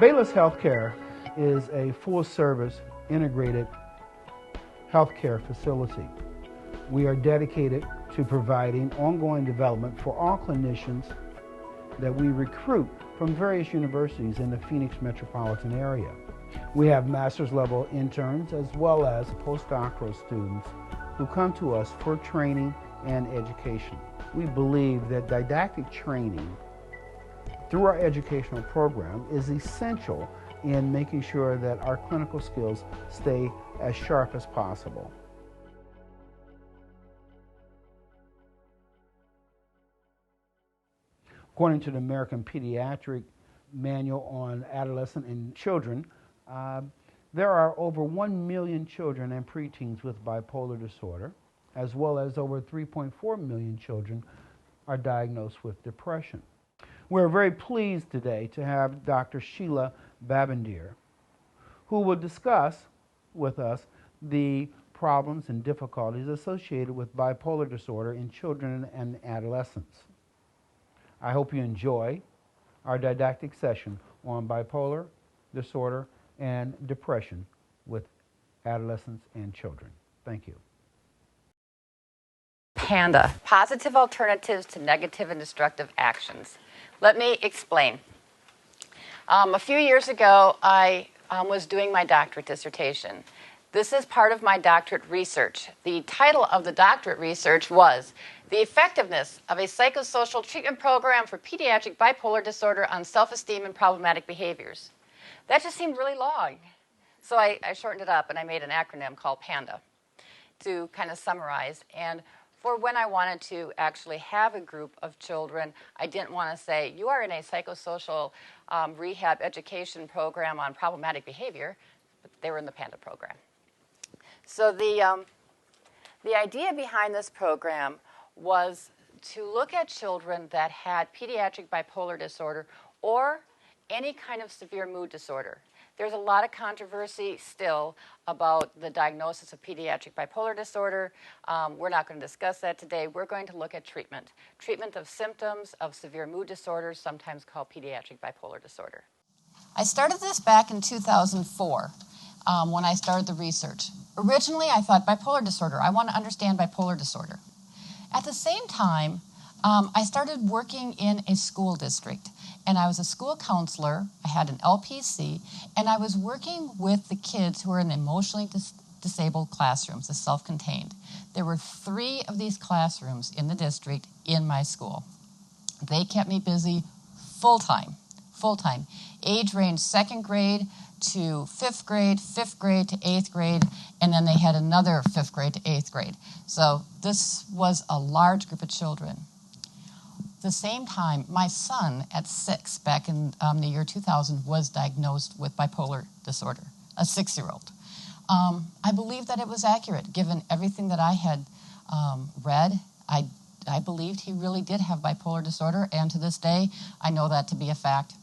Bayless Healthcare is a full-service, integrated healthcare facility. We are dedicated to providing ongoing development for all clinicians that we recruit from various universities in the Phoenix metropolitan area. We have master's level interns as well as postdoctoral students who come to us for training and education. We believe that didactic training through our educational program is essential in making sure that our clinical skills stay as sharp as possible. According to the American Pediatric Manual on Adolescent and Children, there are over 1 million children and preteens with bipolar disorder, as well as over 3.4 million children are diagnosed with depression. We're very pleased today to have Dr. Sheila Babandir, who will discuss with us the problems and difficulties associated with bipolar disorder in children and adolescents. I hope you enjoy our didactic session on bipolar disorder and depression with adolescents and children. Thank you. PANDA, positive alternatives to negative and destructive actions. Let me explain. A few years ago, I was doing my doctorate dissertation. This is part of my doctorate research. The title of the doctorate research was The Effectiveness of a Psychosocial Treatment Program for Pediatric Bipolar Disorder on Self-Esteem and Problematic Behaviors. That just seemed really long. So I shortened it up and I made an acronym called PANDA to kind of summarize. And for when I wanted to actually have a group of children, I didn't want to say, you are in a psychosocial rehab education program on problematic behavior, but they were in the PANDA program. So the idea behind this program was to look at children that had pediatric bipolar disorder or any kind of severe mood disorder. There's a lot of controversy still about the diagnosis of pediatric bipolar disorder. We're not going to discuss that today. We're going to look at treatment. Treatment of symptoms of severe mood disorders, sometimes called pediatric bipolar disorder. I started this back in 2004 when I started the research. Originally, I thought bipolar disorder. I want to understand bipolar disorder. At the same time, I started working in a school district. And I was a school counselor, I had an LPC, and I was working with the kids who were in the emotionally disabled classrooms, the self-contained. There were 3 of these classrooms in the district in my school. They kept me busy full-time. Age range 2nd grade to 5th grade, 5th grade to 8th grade, and then they had another 5th grade to 8th grade. So this was a large group of children. At the same time, my son at 6, back in the year 2000, was diagnosed with bipolar disorder, a 6-year-old. I believe that it was accurate, given everything that I had read. I believed he really did have bipolar disorder, and to this day, I know that to be a fact.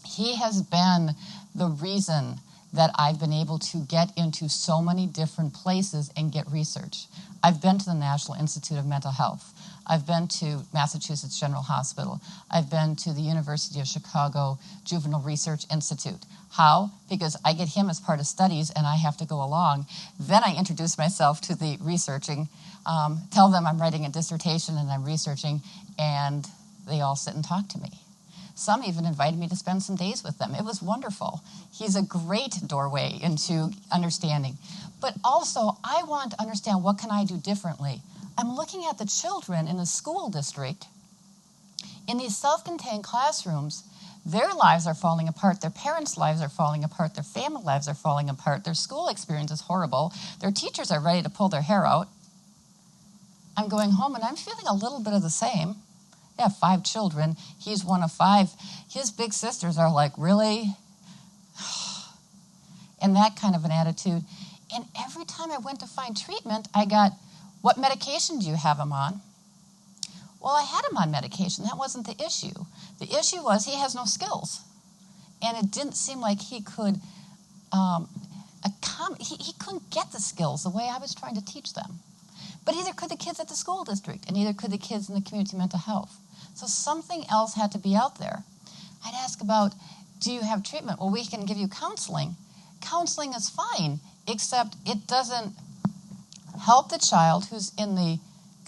He has been the reason that I've been able to get into so many different places and get research. I've been to the National Institute of Mental Health. I've been to Massachusetts General Hospital. I've been to the University of Chicago Juvenile Research Institute. How? Because I get him as part of studies and I have to go along. Then I introduce myself to the researching, tell them I'm writing a dissertation and I'm researching, and they all sit and talk to me. Some even invited me to spend some days with them. It was wonderful. He's a great doorway into understanding. But also, I want to understand, what can I do differently? I'm looking at the children in the school district. In these self-contained classrooms, their lives are falling apart. Their parents' lives are falling apart. Their family lives are falling apart. Their school experience is horrible. Their teachers are ready to pull their hair out. I'm going home and I'm feeling a little bit of the same. They have 5 children. He's one of 5. His big sisters are like, really? And that kind of an attitude. And every time I went to find treatment, I got, what medication do you have him on? Well, I had him on medication. That wasn't the issue. The issue was he has no skills. And it didn't seem like he could, he couldn't get the skills the way I was trying to teach them. But neither could the kids at the school district, and neither could the kids in the community mental health. So something else had to be out there. I'd ask about, do you have treatment? Well, we can give you counseling. Counseling is fine, except it doesn't help the child who's in the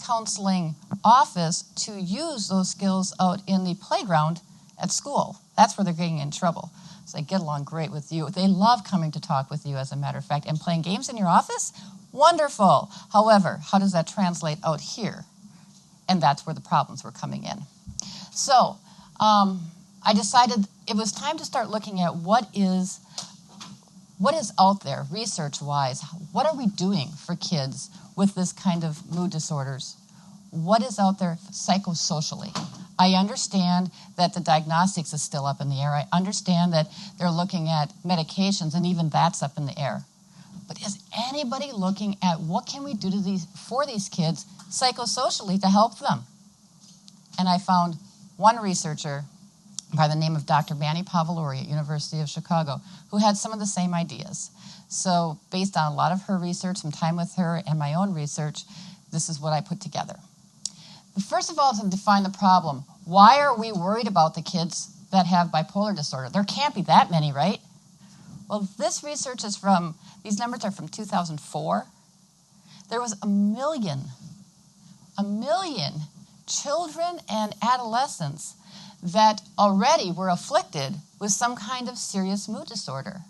counseling office to use those skills out in the playground at school. That's where they're getting in trouble. So they get along great with you. They love coming to talk with you, as a matter of fact, and playing games in your office. Wonderful. However, how does that translate out here? And that's where the problems were coming in. So I decided it was time to start looking at what is out there research-wise. What are we doing for kids with this kind of mood disorders? What is out there psychosocially? I understand that the diagnostics is still up in the air. I understand that they're looking at medications, and even that's up in the air. But is anybody looking at what can we do for these kids psychosocially to help them? And I found one researcher by the name of Dr. Manny Pavluri at University of Chicago, who had some of the same ideas. So based on a lot of her research, some time with her, and my own research, this is what I put together. But first of all, to define the problem, why are we worried about the kids that have bipolar disorder? There can't be that many, right? Well, this research is these numbers are from 2004. There was a million children and adolescents that already were afflicted with some kind of serious mood disorder.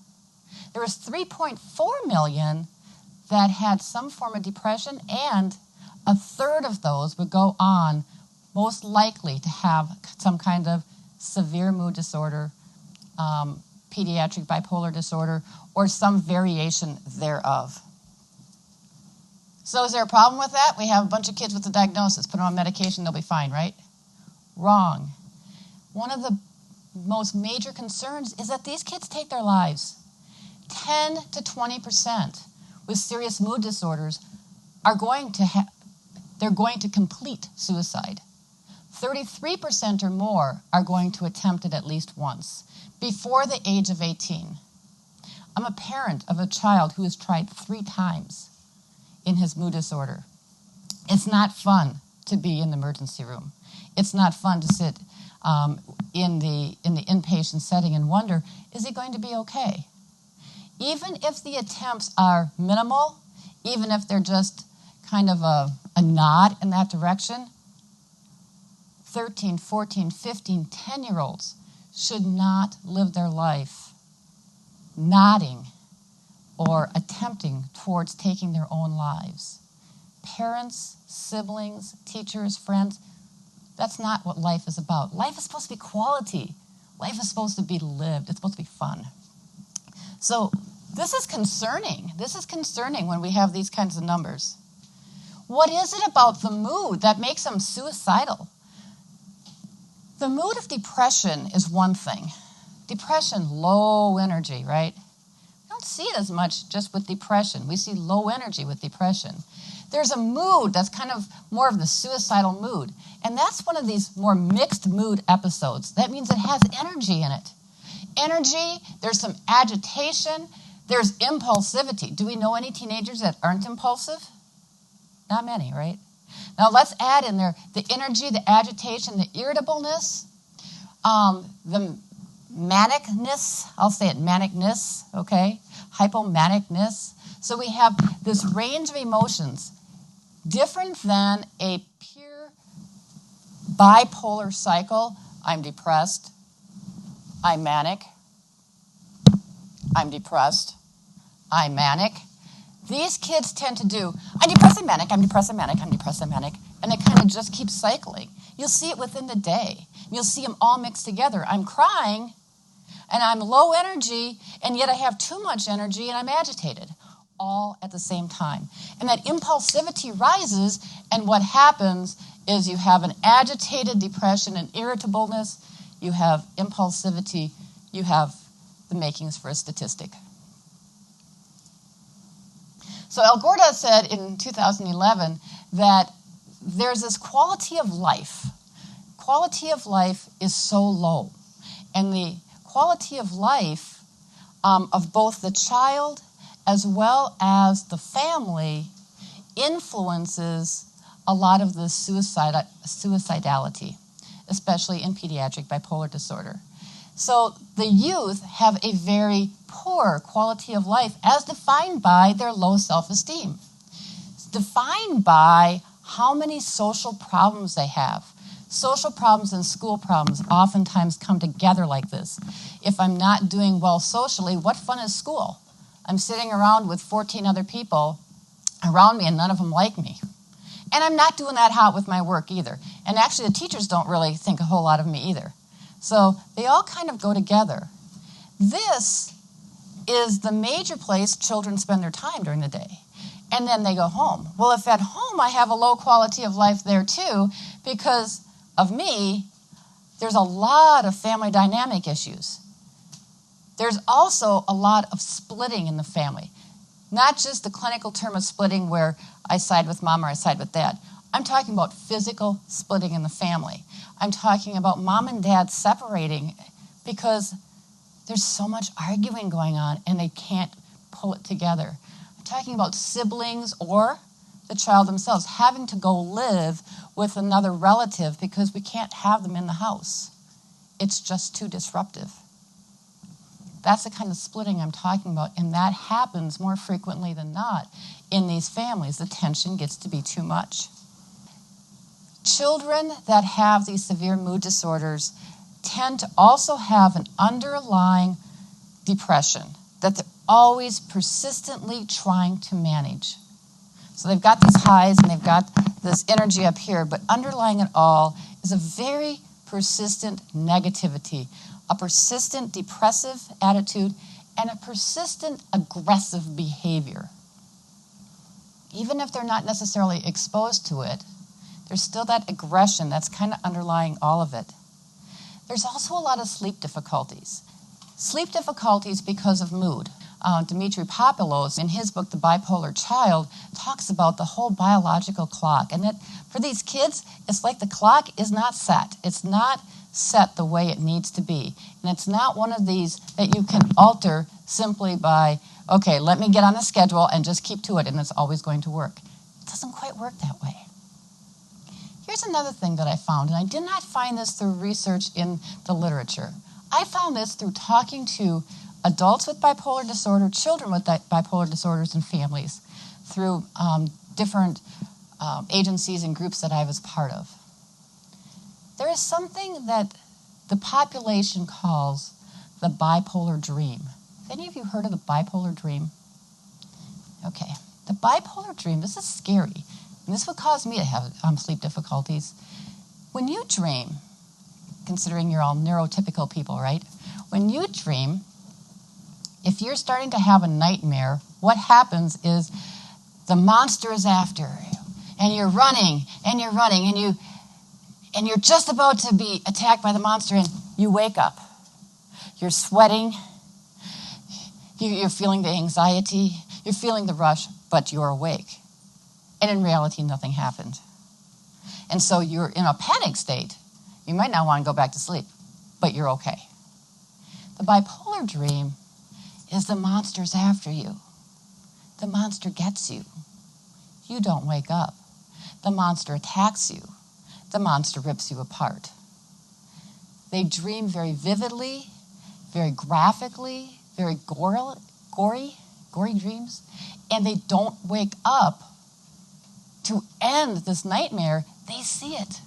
There was 3.4 million that had some form of depression, and a third of those would go on, most likely, to have some kind of severe mood disorder, pediatric bipolar disorder, or some variation thereof. So is there a problem with that? We have a bunch of kids with the diagnosis, put them on medication, they'll be fine, right? Wrong. One of the most major concerns is that these kids take their lives. 10 to 20% with serious mood disorders are going to complete suicide. 33% or more are going to attempt it at least once before the age of 18. I'm a parent of a child who has tried 3 times in his mood disorder. It's not fun to be in the emergency room. It's not fun to sit in the inpatient setting and wonder, is he going to be okay? Even if the attempts are minimal, even if they're just kind of a nod in that direction, 13, 14, 15, 10-year-olds should not live their life nodding or attempting towards taking their own lives. Parents, siblings, teachers, friends, that's not what life is about. Life is supposed to be quality. Life is supposed to be lived. It's supposed to be fun. So this is concerning. This is concerning when we have these kinds of numbers. What is it about the mood that makes them suicidal? The mood of depression is one thing. Depression, low energy, right? We don't see it as much just with depression. We see low energy with depression. There's a mood that's kind of more of the suicidal mood. And that's one of these more mixed mood episodes. That means it has energy in it. Energy, there's some agitation, there's impulsivity. Do we know any teenagers that aren't impulsive? Not many, right? Now let's add in there the energy, the agitation, the irritableness, the manicness. I'll say it, manicness, okay? Hypomanicness. So we have this range of emotions different than a pure bipolar cycle. I'm depressed. I'm manic. I'm depressed. I'm manic. These kids tend to do, I'm depressed, I'm manic, I'm depressed, I'm manic, I'm depressed, I'm manic. And it kind of just keeps cycling. You'll see it within the day. You'll see them all mixed together. I'm crying, and I'm low energy, and yet I have too much energy, and I'm agitated, all at the same time. And that impulsivity rises, and what happens is you have an agitated depression and irritableness, you have impulsivity, you have the makings for a statistic. So El Gorda said in 2011 that there's this quality of life. Quality of life is so low. And the quality of life of both the child as well as the family influences a lot of the suicidality, especially in pediatric bipolar disorder. So the youth have a very poor quality of life as defined by their low self-esteem. It's defined by how many social problems they have. Social problems and school problems oftentimes come together like this. If I'm not doing well socially, what fun is school? I'm sitting around with 14 other people around me and none of them like me. And I'm not doing that hot with my work either. And actually the teachers don't really think a whole lot of me either. So they all kind of go together. This is the major place children spend their time during the day. And then they go home. Well, if at home I have a low quality of life there too, because of me, there's a lot of family dynamic issues. There's also a lot of splitting in the family. Not just the clinical term of splitting where I side with mom or I side with dad. I'm talking about physical splitting in the family. I'm talking about mom and dad separating because there's so much arguing going on and they can't pull it together. I'm talking about siblings or the child themselves having to go live with another relative because we can't have them in the house. It's just too disruptive. That's the kind of splitting I'm talking about, and that happens more frequently than not in these families. The tension gets to be too much. Children that have these severe mood disorders tend to also have an underlying depression that they're always persistently trying to manage. So they've got these highs and they've got this energy up here, but underlying it all is a very persistent negativity, a persistent depressive attitude, and a persistent aggressive behavior. Even if they're not necessarily exposed to it, there's still that aggression that's kind of underlying all of it. There's also a lot of sleep difficulties. Sleep difficulties because of mood. Dimitri Papalos, in his book, The Bipolar Child, talks about the whole biological clock. And that for these kids, it's like the clock is not set. It's not set the way it needs to be. And it's not one of these that you can alter simply by, okay, let me get on a schedule and just keep to it and it's always going to work. It doesn't quite work that way. Here's another thing that I found, and I did not find this through research in the literature. I found this through talking to adults with bipolar disorder, children with bipolar disorders, and families through different agencies and groups that I was part of. There is something that the population calls the bipolar dream. Have any of you heard of the bipolar dream? Okay. The bipolar dream, this is scary. And this would cause me to have sleep difficulties. When you dream, considering you're all neurotypical people, right? When you dream, if you're starting to have a nightmare, what happens is the monster is after you. And you're running, and you're running, and you're just about to be attacked by the monster, and you wake up. You're sweating. You're feeling the anxiety. You're feeling the rush, but you're awake. And in reality, nothing happened. And so you're in a panic state. You might not want to go back to sleep, but you're okay. The bipolar dream is the monster's after you. The monster gets you. You don't wake up. The monster attacks you. The monster rips you apart. They dream very vividly, very graphically, very gory dreams, and they don't wake up to end this nightmare. They see it.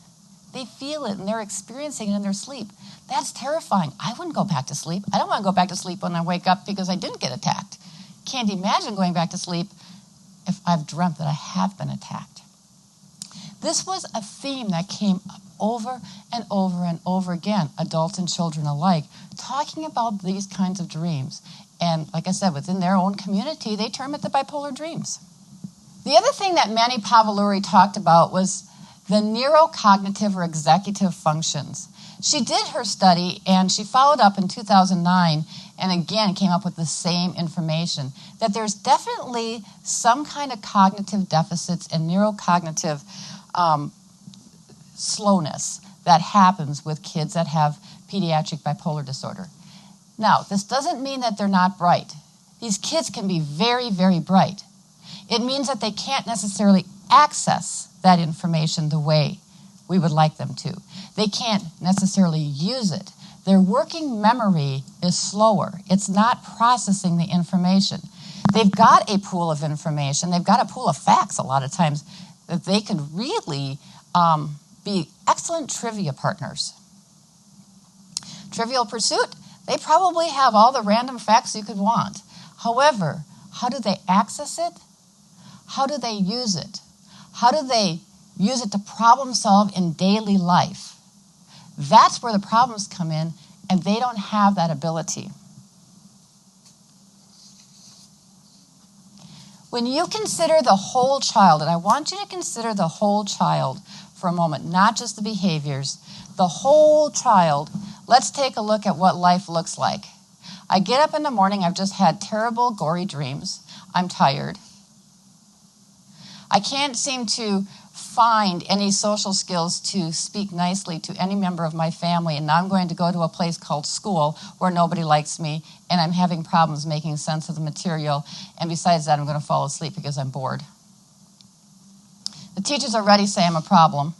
They feel it, and they're experiencing it in their sleep. That's terrifying. I wouldn't go back to sleep. I don't want to go back to sleep when I wake up because I didn't get attacked. Can't imagine going back to sleep if I've dreamt that I have been attacked. This was a theme that came up over and over and over again, adults and children alike, talking about these kinds of dreams. And like I said, within their own community, they term it the bipolar dreams. The other thing that Manny Pavoluri talked about was the neurocognitive or executive functions. She did her study, and she followed up in 2009, and again came up with the same information, that there's definitely some kind of cognitive deficits and neurocognitive slowness that happens with kids that have pediatric bipolar disorder. Now, this doesn't mean that they're not bright. These kids can be very, very bright. It means that they can't necessarily access that information the way we would like them to. They can't necessarily use it their working memory is slower. It's not processing the information. They've got a pool of information. They've got a pool of facts a lot of times that they could really be excellent trivia partners. Trivial Pursuit, they probably have all the random facts you could want. However, how do they access it? How do they use it? How do they use it to problem solve in daily life? That's where the problems come in, and they don't have that ability. When you consider the whole child, and I want you to consider the whole child for a moment, not just the behaviors, the whole child, let's take a look at what life looks like. I get up in the morning, I've just had terrible, gory dreams. I'm tired. I can't seem to find any social skills to speak nicely to any member of my family, and now I'm going to go to a place called school where nobody likes me, and I'm having problems making sense of the material, and besides that, I'm going to fall asleep because I'm bored. The teachers already say I'm a problem.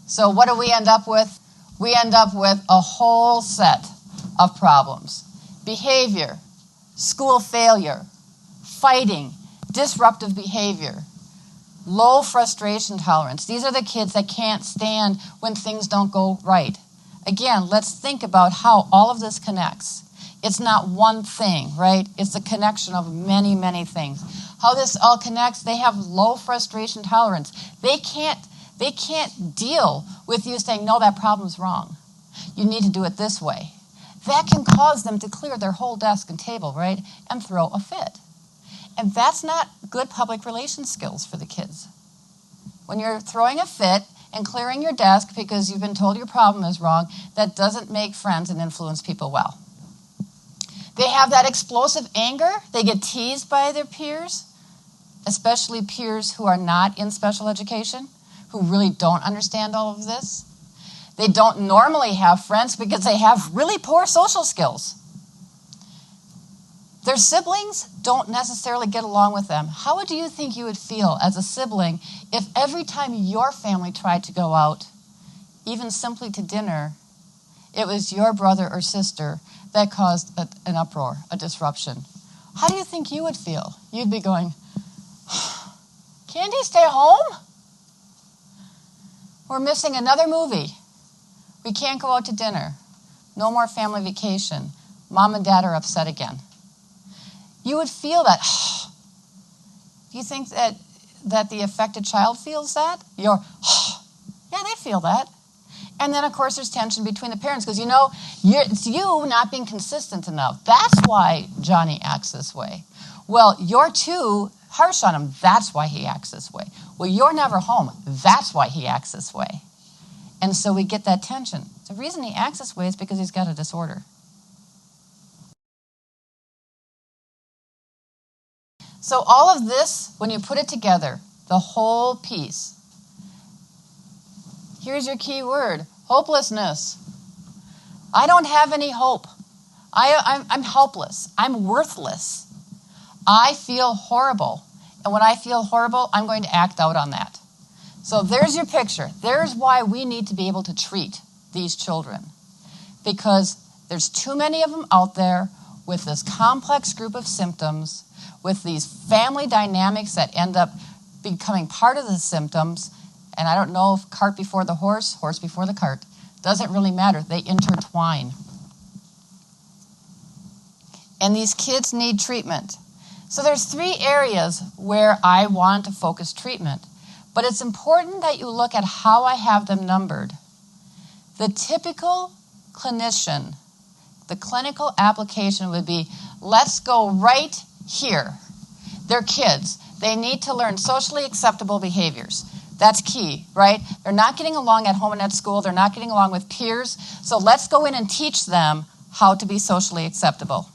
So what do we end up with? We end up with a whole set of problems. Behavior, school failure, fighting, disruptive behavior, low frustration tolerance. These are the kids that can't stand when things don't go right. Again, let's think about how all of this connects. It's not one thing, right? It's a connection of many, many things. How this all connects, they have low frustration tolerance. They can't deal with you saying, no, that problem's wrong. You need to do it this way. That can cause them to clear their whole desk and table, right, and throw a fit. And that's not good public relations skills for the kids. When you're throwing a fit and clearing your desk because you've been told your problem is wrong, that doesn't make friends and influence people well. They have that explosive anger. They get teased by their peers, especially peers who are not in special education, who really don't understand all of this. They don't normally have friends because they have really poor social skills. Their siblings don't necessarily get along with them. How do you think you would feel as a sibling if every time your family tried to go out, even simply to dinner, it was your brother or sister that caused an uproar, a disruption? How do you think you would feel? You'd be going, Candy, stay home? We're missing another movie. We can't go out to dinner. No more family vacation. Mom and Dad are upset again. You would feel that. Do you think that the affected child feels that? Yeah, they feel that. And then, of course, there's tension between the parents because, it's you not being consistent enough. That's why Johnny acts this way. Well, you're too harsh on him. That's why he acts this way. Well, you're never home. That's why he acts this way. And so we get that tension. The reason he acts this way is because he's got a disorder. So all of this, when you put it together, the whole piece, here's your key word, hopelessness. I don't have any hope. I'm helpless. I'm worthless. I feel horrible. And when I feel horrible, I'm going to act out on that. So there's your picture. There's why we need to be able to treat these children. Because there's too many of them out there with this complex group of symptoms, with these family dynamics that end up becoming part of the symptoms. And I don't know if cart before the horse before the cart. Doesn't really matter. They intertwine. And these kids need treatment. So there's 3 areas where I want to focus treatment. But it's important that you look at how I have them numbered. The typical clinician, the clinical application would be, let's go right here. They're kids. They need to learn socially acceptable behaviors. That's key, right? They're not getting along at home and at school. They're not getting along with peers. So let's go in and teach them how to be socially acceptable.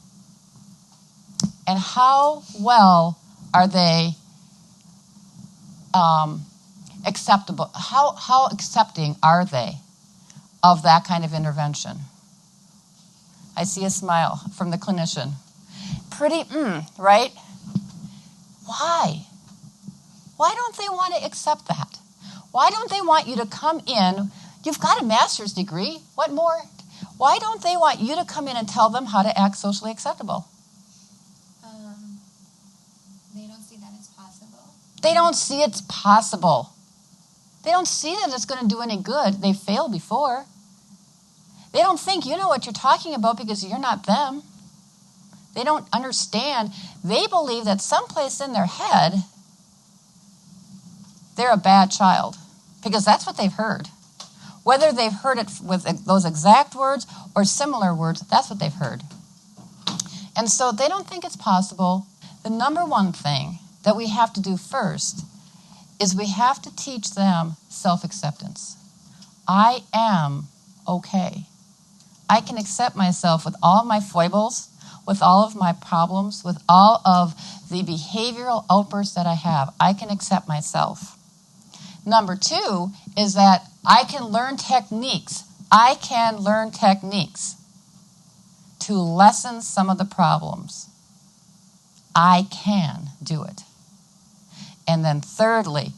And how well are they acceptable? How accepting are they of that kind of intervention? I see a smile from the clinician. Pretty, right? Why? Why don't they want to accept that? Why don't they want you to come in, You've got a master's degree. What more? Why don't they want you to come in and tell them how to act socially acceptable? They don't see that it's possible. They don't see it's possible. They don't see that it's going to do any good. They failed before. They don't think you know what you're talking about because you're not them. They don't understand. They believe that someplace in their head, they're a bad child because that's what they've heard. Whether they've heard it with those exact words or similar words, that's what they've heard. And so they don't think it's possible. The number one thing that we have to do first is we have to teach them self-acceptance. I am okay. I can accept myself with all of my foibles, with all of my problems, with all of the behavioral outbursts that I have. I can accept myself. Number two is that I can learn techniques. I can learn techniques to lessen some of the problems. I can do it. And then thirdly,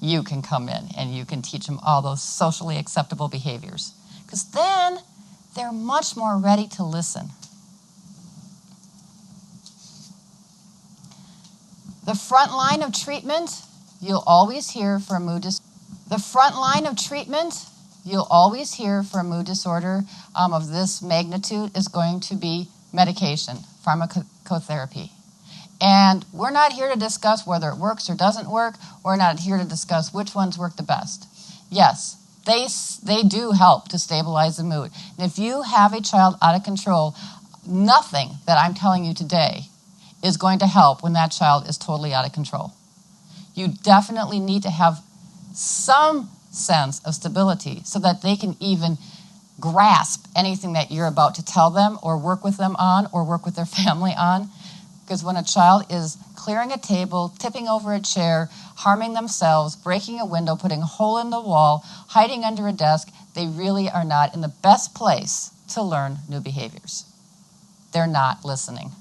you can come in and you can teach them all those socially acceptable behaviors. Because then they're much more ready to listen. The front line of treatment, you'll always hear for a mood disorder. The front line of treatment, you'll always hear for a mood disorder of this magnitude is going to be medication, pharmacotherapy. And we're not here to discuss whether it works or doesn't work. We're not here to discuss which ones work the best. Yes, they do help to stabilize the mood. And if you have a child out of control, nothing that I'm telling you today is going to help when that child is totally out of control. You definitely need to have some sense of stability so that they can even grasp anything that you're about to tell them or work with them on or work with their family on. Because when a child is clearing a table, tipping over a chair, harming themselves, breaking a window, putting a hole in the wall, hiding under a desk, they really are not in the best place to learn new behaviors. They're not listening.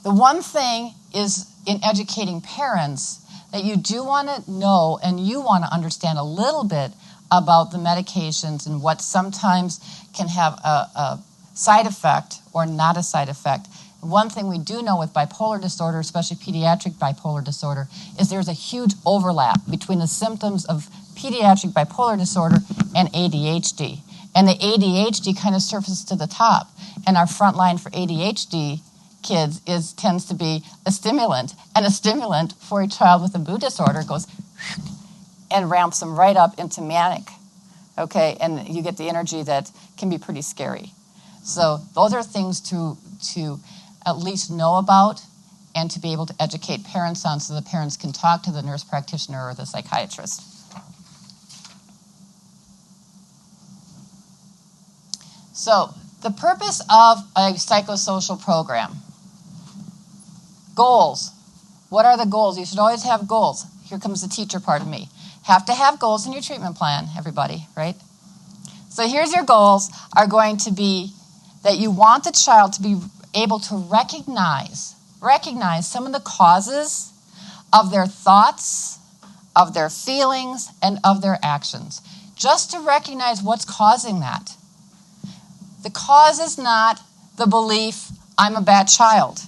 The one thing is in educating parents that you do want to know and you want to understand a little bit about the medications and what sometimes can have a side effect or not a side effect. One thing we do know with bipolar disorder, especially pediatric bipolar disorder, is there's a huge overlap between the symptoms of pediatric bipolar disorder and ADHD. And the ADHD kind of surfaces to the top. And our front line for ADHD kids tends to be a stimulant. And a stimulant for a child with a mood disorder goes and ramps them right up into manic. Okay, and you get the energy that can be pretty scary. So those are things to at least know about and to be able to educate parents on so the parents can talk to the nurse practitioner or the psychiatrist. So the purpose of a psychosocial program. Goals. What are the goals? You should always have goals. Here comes the teacher part of me. Have to have goals in your treatment plan, everybody, right? So here's your goals are going to be that you want the child to be able to recognize some of the causes of their thoughts, of their feelings, and of their actions. Just to recognize what's causing that. The cause is not the belief, I'm a bad child.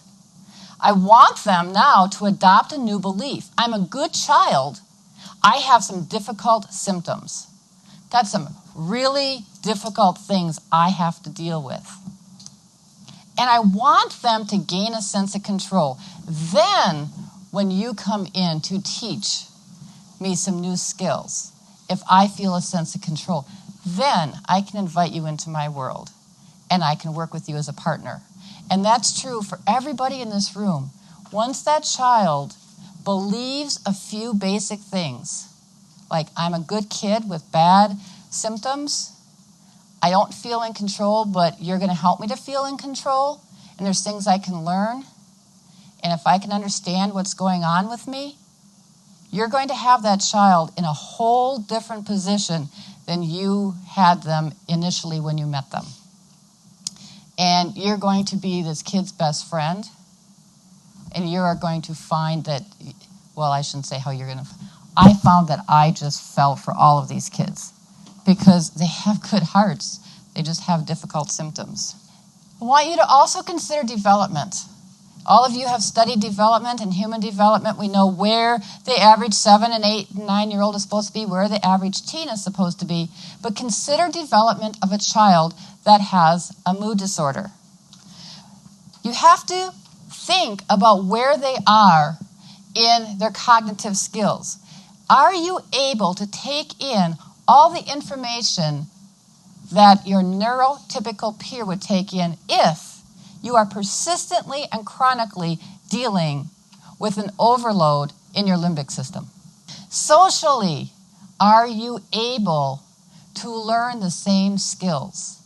I want them now to adopt a new belief. I'm a good child. I have some difficult symptoms. Got some really difficult things I have to deal with. And I want them to gain a sense of control. Then, when you come in to teach me some new skills, if I feel a sense of control, then I can invite you into my world and I can work with you as a partner. And that's true for everybody in this room. Once that child believes a few basic things, like I'm a good kid with bad symptoms, I don't feel in control, but you're going to help me to feel in control, and there's things I can learn, and if I can understand what's going on with me, you're going to have that child in a whole different position than you had them initially when you met them. And you're going to be this kid's best friend, and you are going to find that, well, I shouldn't say how you're going to, I found that I just felt for all of these kids because they have good hearts. They just have difficult symptoms. I want you to also consider development. All of you have studied development and human development. We know where the average 7 and 8 and 9-year-old is supposed to be, where the average teen is supposed to be. But consider development of a child that has a mood disorder. You have to think about where they are in their cognitive skills. Are you able to take in all the information that your neurotypical peer would take in if you are persistently and chronically dealing with an overload in your limbic system? Socially, are you able to learn the same skills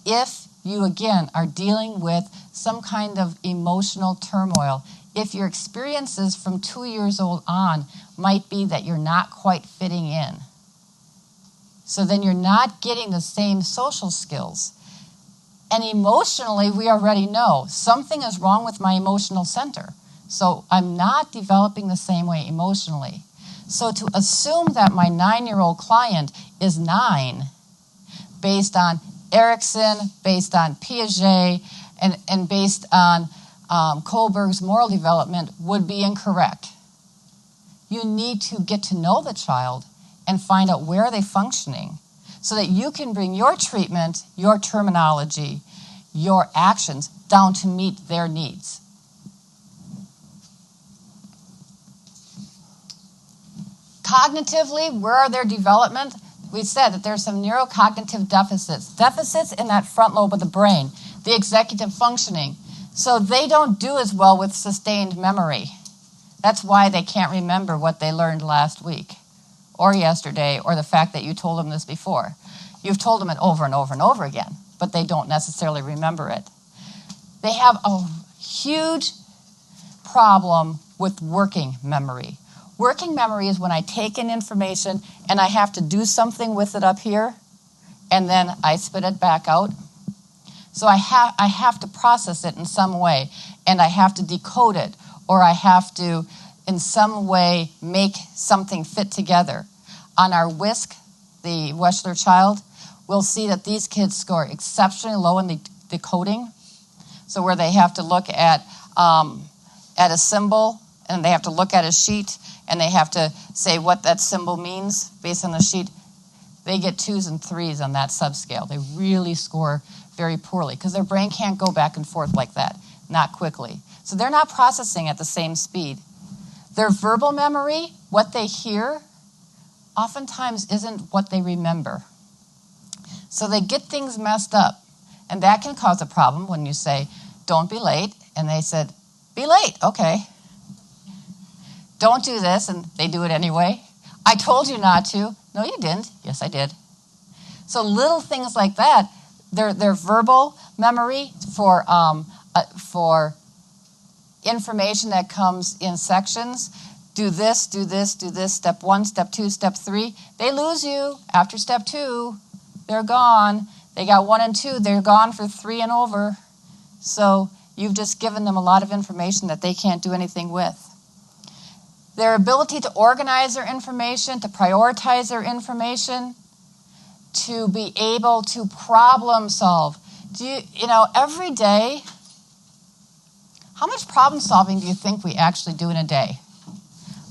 if you, again, are dealing with some kind of emotional turmoil? If your experiences from 2 years old on might be that you're not quite fitting in. So then you're not getting the same social skills. And emotionally, we already know something is wrong with my emotional center. So I'm not developing the same way emotionally. So to assume that my 9-year-old client is 9 based on Erickson, based on Piaget, and based on Kohlberg's moral development would be incorrect. You need to get to know the child and find out where they're functioning so that you can bring your treatment, your terminology, your actions down to meet their needs. Cognitively, where are their development? We said that there's some neurocognitive deficits in that front lobe of the brain, the executive functioning. So they don't do as well with sustained memory. That's why they can't remember what they learned last week or yesterday, or the fact that you told them this before. You've told them it over and over and over again, but they don't necessarily remember it. They have a huge problem with working memory. Working memory is when I take in information and I have to do something with it up here, and then I spit it back out. So I have to process it in some way, and I have to decode it, or I have to, in some way, make something fit together. On our WISC, the Wechsler child, we'll see that these kids score exceptionally low in the decoding. So where they have to look at a symbol, and they have to look at a sheet, and they have to say what that symbol means based on the sheet, they get 2s and 3s on that subscale. They really score very poorly because their brain can't go back and forth like that, not quickly. So they're not processing at the same speed. Their verbal memory, what they hear, oftentimes isn't what they remember. So they get things messed up. And that can cause a problem when you say, don't be late. And they said, be late, okay. Don't do this, and they do it anyway. I told you not to. No, you didn't. Yes, I did. So little things like that, their verbal memory for information that comes in sections, do this, do this, do this, step 1, step 2, step 3. They lose you after step 2. They're gone. They got 1 and 2. They're gone for 3 and over. So you've just given them a lot of information that they can't do anything with. Their ability to organize their information, to prioritize their information, to be able to problem solve. Every day, how much problem solving do you think we actually do in a day?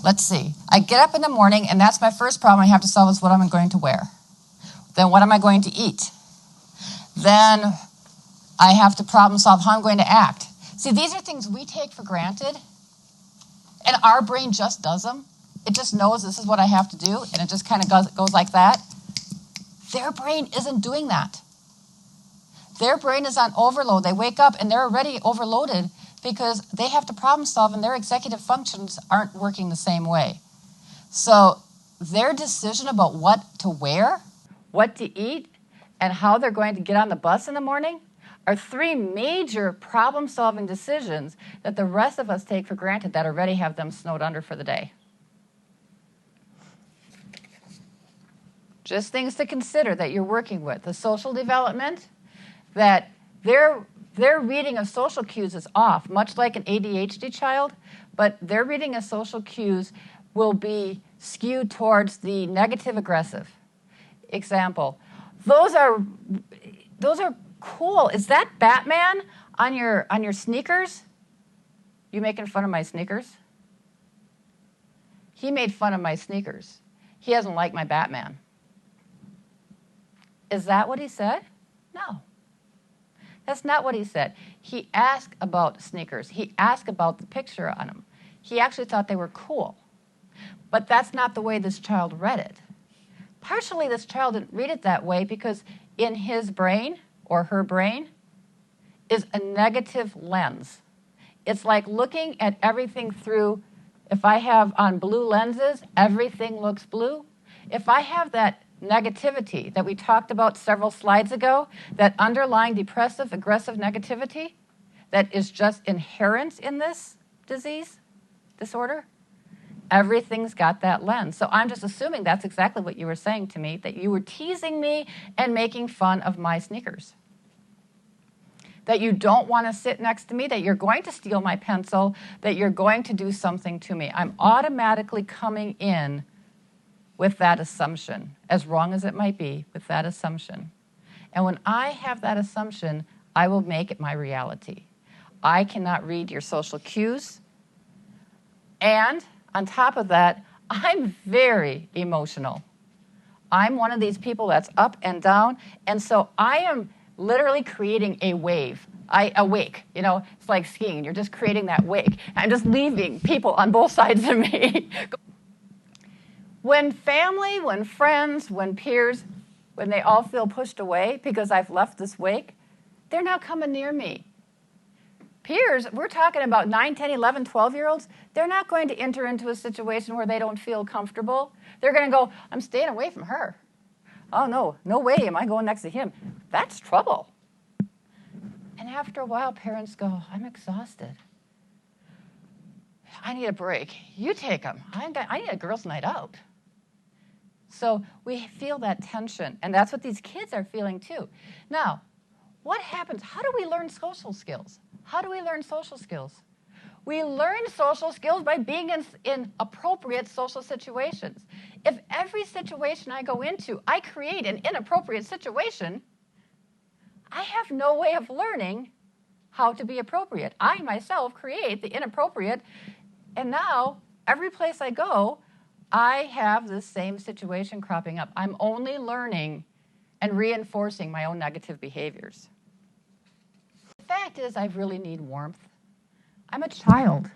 Let's see. I get up in the morning, and that's my first problem I have to solve is what am I going to wear? Then what am I going to eat? Then I have to problem solve how I'm going to act. See, these are things we take for granted, and our brain just does them. It just knows this is what I have to do, and it just kind of goes like that. Their brain isn't doing that. Their brain is on overload. They wake up, and they're already overloaded because they have to problem solve, and their executive functions aren't working the same way. So their decision about what to wear, what to eat, and how they're going to get on the bus in the morning are 3 major problem-solving decisions that the rest of us take for granted that already have them snowed under for the day. Just things to consider that you're working with. The social development, that their reading of social cues is off, much like an ADHD child, but their reading of social cues will be skew towards the negative aggressive. Example, those are cool. Is that Batman on your sneakers? You making fun of my sneakers? He made fun of my sneakers. He doesn't like my Batman. Is that what he said? No. That's not what he said. He asked about sneakers. He asked about the picture on them. He actually thought they were cool. But that's not the way this child read it. Partially, this child didn't read it that way because in his brain or her brain is a negative lens. It's like looking at everything through, if I have on blue lenses, everything looks blue. If I have that negativity that we talked about several slides ago, that underlying depressive, aggressive negativity that is just inherent in this disorder, everything's got that lens. So I'm just assuming that's exactly what you were saying to me, that you were teasing me and making fun of my sneakers. That you don't want to sit next to me, that you're going to steal my pencil, that you're going to do something to me. I'm automatically coming in with that assumption, as wrong as it might be, with that assumption. And when I have that assumption, I will make it my reality. I cannot read your social cues. And on top of that, I'm very emotional. I'm one of these people that's up and down, and so I am literally creating a wave. A wake, you know, it's like skiing. You're just creating that wake. I'm just leaving people on both sides of me. When family, when friends, when peers, when they all feel pushed away because I've left this wake, they're not coming near me. Peers, we're talking about 9, 10, 11, 12-year-olds, they're not going to enter into a situation where they don't feel comfortable. They're going to go, I'm staying away from her. Oh, no, no way am I going next to him. That's trouble. And after a while, parents go, I'm exhausted. I need a break. You take them. I need a girls' night out. So we feel that tension, and that's what these kids are feeling too. Now, what happens? How do we learn social skills? How do we learn social skills? We learn social skills by being in appropriate social situations. If every situation I go into, I create an inappropriate situation, I have no way of learning how to be appropriate. I myself create the inappropriate, and now every place I go, I have the same situation cropping up. I'm only learning and reinforcing my own negative behaviors. The fact is, I really need warmth. I'm a child.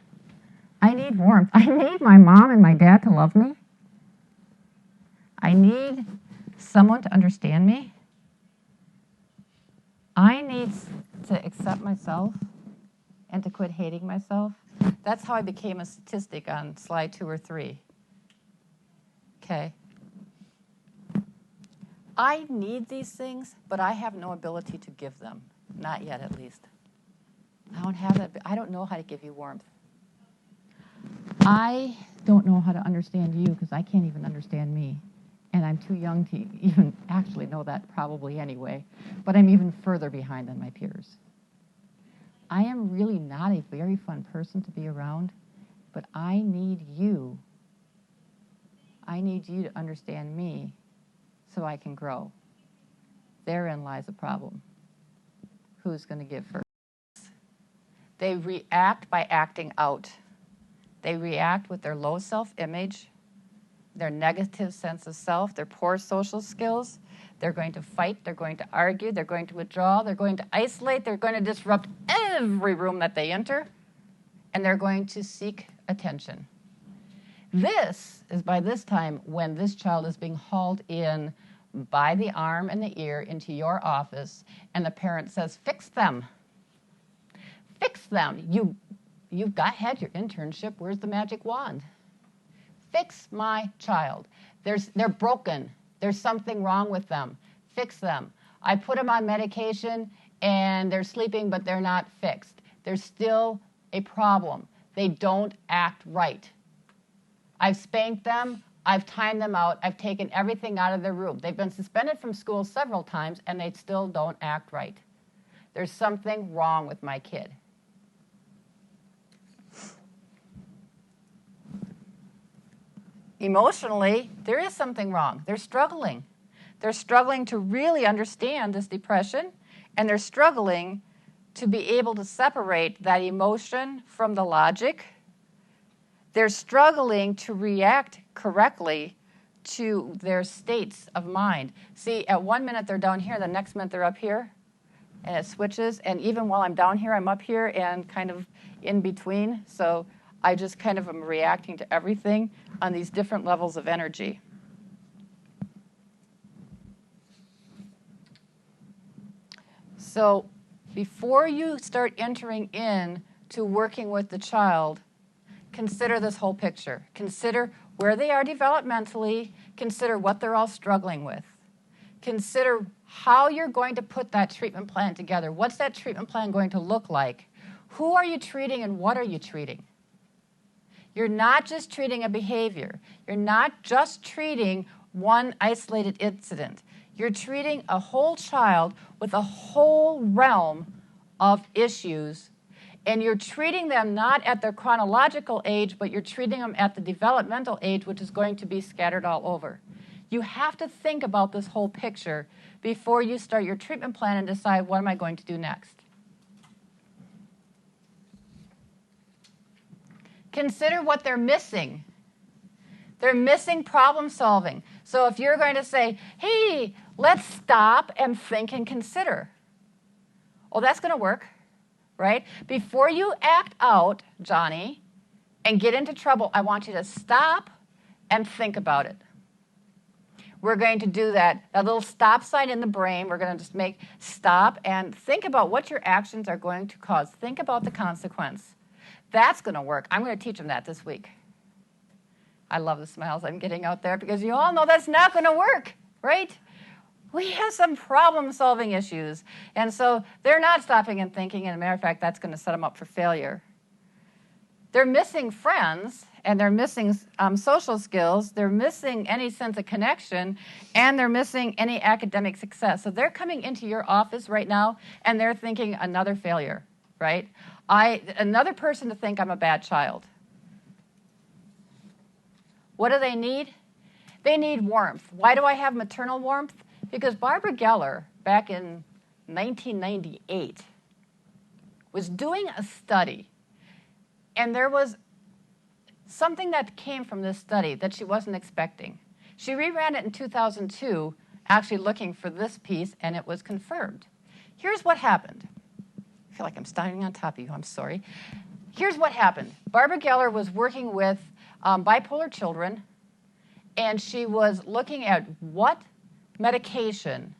I need warmth. I need my mom and my dad to love me. I need someone to understand me. I need to accept myself and to quit hating myself. That's how I became a statistic on slide 2 or 3. Okay. I need these things, but I have no ability to give them. Not yet, at least. I don't have that. I don't know how to give you warmth. I don't know how to understand you because I can't even understand me. And I'm too young to even actually know that probably anyway. But I'm even further behind than my peers. I am really not a very fun person to be around, but I need you. I need you to understand me so I can grow. Therein lies a problem. Who's going to give first? They react by acting out. They react with their low self-image, their negative sense of self, their poor social skills. They're going to fight, they're going to argue, they're going to withdraw, they're going to isolate, they're going to disrupt every room that they enter, and they're going to seek attention. This is by this time when this child is being hauled in by the arm and the ear into your office, and the parent says, fix them. Fix them. You've had your internship. Where's the magic wand? Fix my child. They're broken. There's something wrong with them. Fix them. I put them on medication, and they're sleeping, but they're not fixed. There's still a problem. They don't act right. I've spanked them. I've timed them out. I've taken everything out of their room. They've been suspended from school several times, and they still don't act right. There's something wrong with my kid. Emotionally, there is something wrong. They're struggling. They're struggling to really understand this depression, and they're struggling to be able to separate that emotion from the logic. They're struggling to react correctly to their states of mind. See, at 1 minute they're down here, the next minute they're up here, and it switches. And even while I'm down here, I'm up here and kind of in between. So I just kind of am reacting to everything on these different levels of energy. So before you start entering in to working with the child, consider this whole picture. Consider where they are developmentally. Consider what they're all struggling with. Consider how you're going to put that treatment plan together. What's that treatment plan going to look like? Who are you treating and what are you treating? You're not just treating a behavior. You're not just treating one isolated incident. You're treating a whole child with a whole realm of issues, and you're treating them not at their chronological age, but you're treating them at the developmental age, which is going to be scattered all over. You have to think about this whole picture before you start your treatment plan and decide, what am I going to do next? Consider what they're missing. They're missing problem solving. So if you're going to say, hey, let's stop and think and consider. Oh, that's going to work, right? Before you act out, Johnny, and get into trouble, I want you to stop and think about it. We're going to do that little stop sign in the brain. We're going to just make stop and think about what your actions are going to cause. Think about the consequence. That's going to work. I'm going to teach them that this week. I love the smiles I'm getting out there because you all know that's not going to work, right? We have some problem-solving issues. And so they're not stopping and thinking. And as a matter of fact, that's going to set them up for failure. They're missing friends, and they're missing social skills. They're missing any sense of connection, and they're missing any academic success. So they're coming into your office right now, and they're thinking another failure, right? Another person to think I'm a bad child. What do they need? They need warmth. Why do I have maternal warmth? Because Barbara Geller, back in 1998, was doing a study, and there was something that came from this study that she wasn't expecting. She reran it in 2002, actually looking for this piece, and it was confirmed. Here's what happened. I feel like I'm standing on top of you. I'm sorry. Here's what happened. Barbara Geller was working with bipolar children, and she was looking at what medication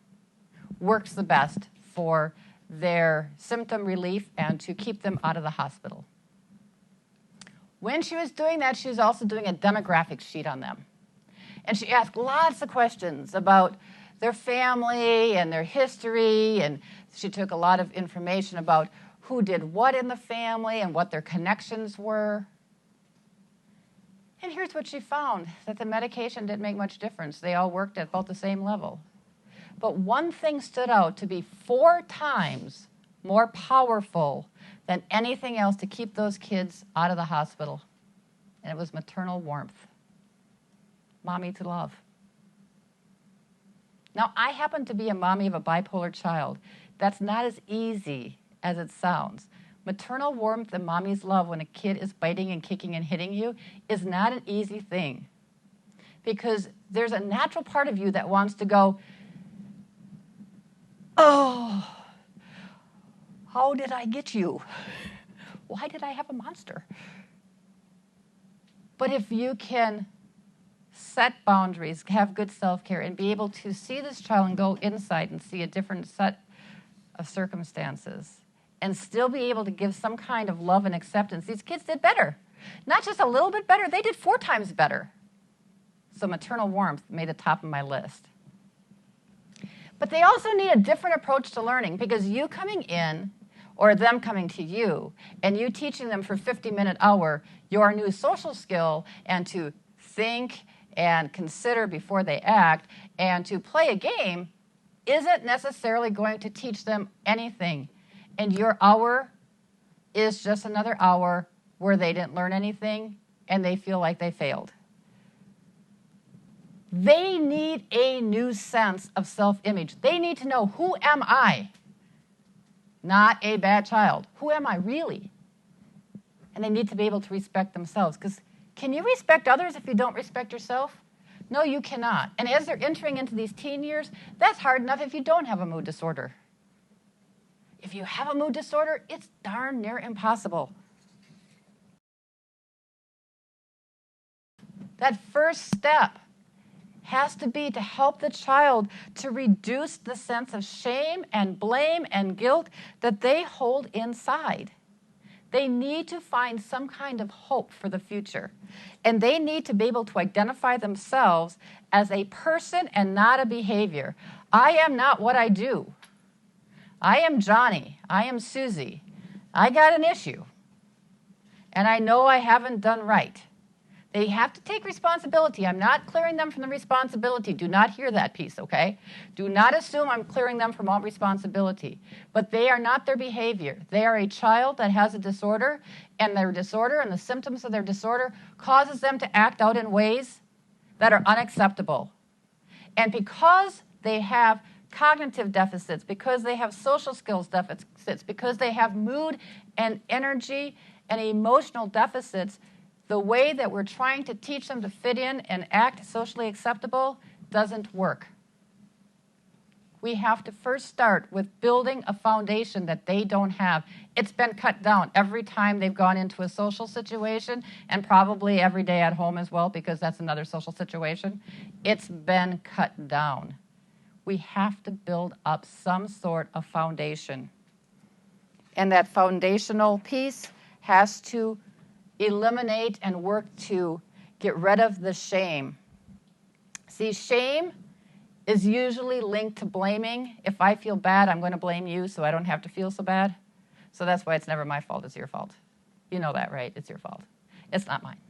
works the best for their symptom relief and to keep them out of the hospital. When she was doing that, she was also doing a demographic sheet on them. And she asked lots of questions about their family and their history, and she took a lot of information about who did what in the family and what their connections were. And here's what she found, that the medication didn't make much difference. They all worked at about the same level. But one thing stood out to be 4 times more powerful than anything else to keep those kids out of the hospital. And it was maternal warmth. Mommy to love. Now, I happen to be a mommy of a bipolar child. That's not as easy as it sounds. Maternal warmth and mommy's love when a kid is biting and kicking and hitting you is not an easy thing. Because there's a natural part of you that wants to go, oh, how did I get you? Why did I have a monster? But if you can set boundaries, have good self-care, and be able to see this child and go inside and see a different set of circumstances, and still be able to give some kind of love and acceptance, these kids did better. Not just a little bit better, they did 4 times better. So maternal warmth made the top of my list. But they also need a different approach to learning, because you coming in, or them coming to you, and you teaching them for 50-minute hour your new social skill, and to think and consider before they act, and to play a game, isn't necessarily going to teach them anything. And your hour is just another hour where they didn't learn anything, and they feel like they failed. They need a new sense of self-image. They need to know, who am I? Not a bad child. Who am I really? And they need to be able to respect themselves. Because can you respect others if you don't respect yourself? No, you cannot. And as they're entering into these teen years, that's hard enough if you don't have a mood disorder. If you have a mood disorder, it's darn near impossible. That first step has to be to help the child to reduce the sense of shame and blame and guilt that they hold inside. They need to find some kind of hope for the future. And they need to be able to identify themselves as a person and not a behavior. I am not what I do. I am Johnny. I am Susie. I got an issue. And I know I haven't done right. They have to take responsibility. I'm not clearing them from the responsibility. Do not hear that piece, okay? Do not assume I'm clearing them from all responsibility. But they are not their behavior. They are a child that has a disorder, and their disorder and the symptoms of their disorder causes them to act out in ways that are unacceptable. And because they have cognitive deficits, because they have social skills deficits, because they have mood and energy and emotional deficits, the way that we're trying to teach them to fit in and act socially acceptable doesn't work. We have to first start with building a foundation that they don't have. It's been cut down every time they've gone into a social situation, and probably every day at home as well, because that's another social situation. It's been cut down. We have to build up some sort of foundation. And that foundational piece has to eliminate and work to get rid of the shame. See, shame is usually linked to blaming. If I feel bad, I'm going to blame you so I don't have to feel so bad. So that's why it's never my fault, it's your fault. You know that, right? It's your fault. It's not mine.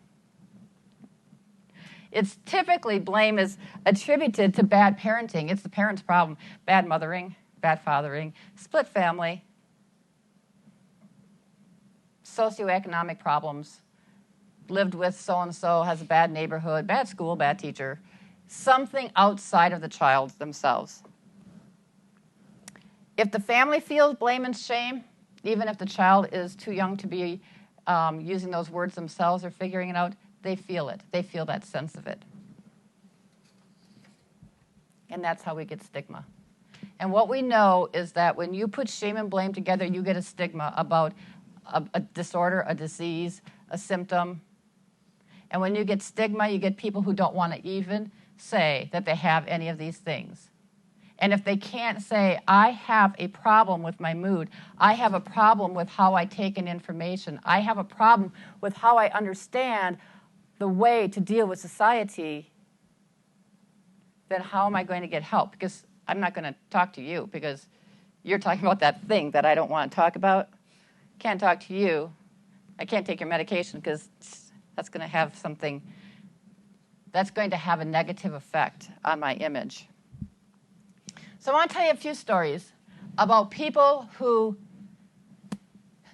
It's typically blame is attributed to bad parenting. It's the parent's problem. Bad mothering, bad fathering, split family, socioeconomic problems, lived with so-and-so, has a bad neighborhood, bad school, bad teacher, something outside of the child themselves. If the family feels blame and shame, even if the child is too young to be using those words themselves or figuring it out, they feel it. They feel that sense of it. And that's how we get stigma. And what we know is that when you put shame and blame together, you get a stigma about a disorder, a disease, a symptom. And when you get stigma, you get people who don't want to even say that they have any of these things. And if they can't say, I have a problem with my mood, I have a problem with how I take in information, I have a problem with how I understand the way to deal with society, then how am I going to get help? Because I'm not going to talk to you because you're talking about that thing that I don't want to talk about. Can't talk to you. I can't take your medication because that's going to have something, that's going to have a negative effect on my image. So I want to tell you a few stories about people who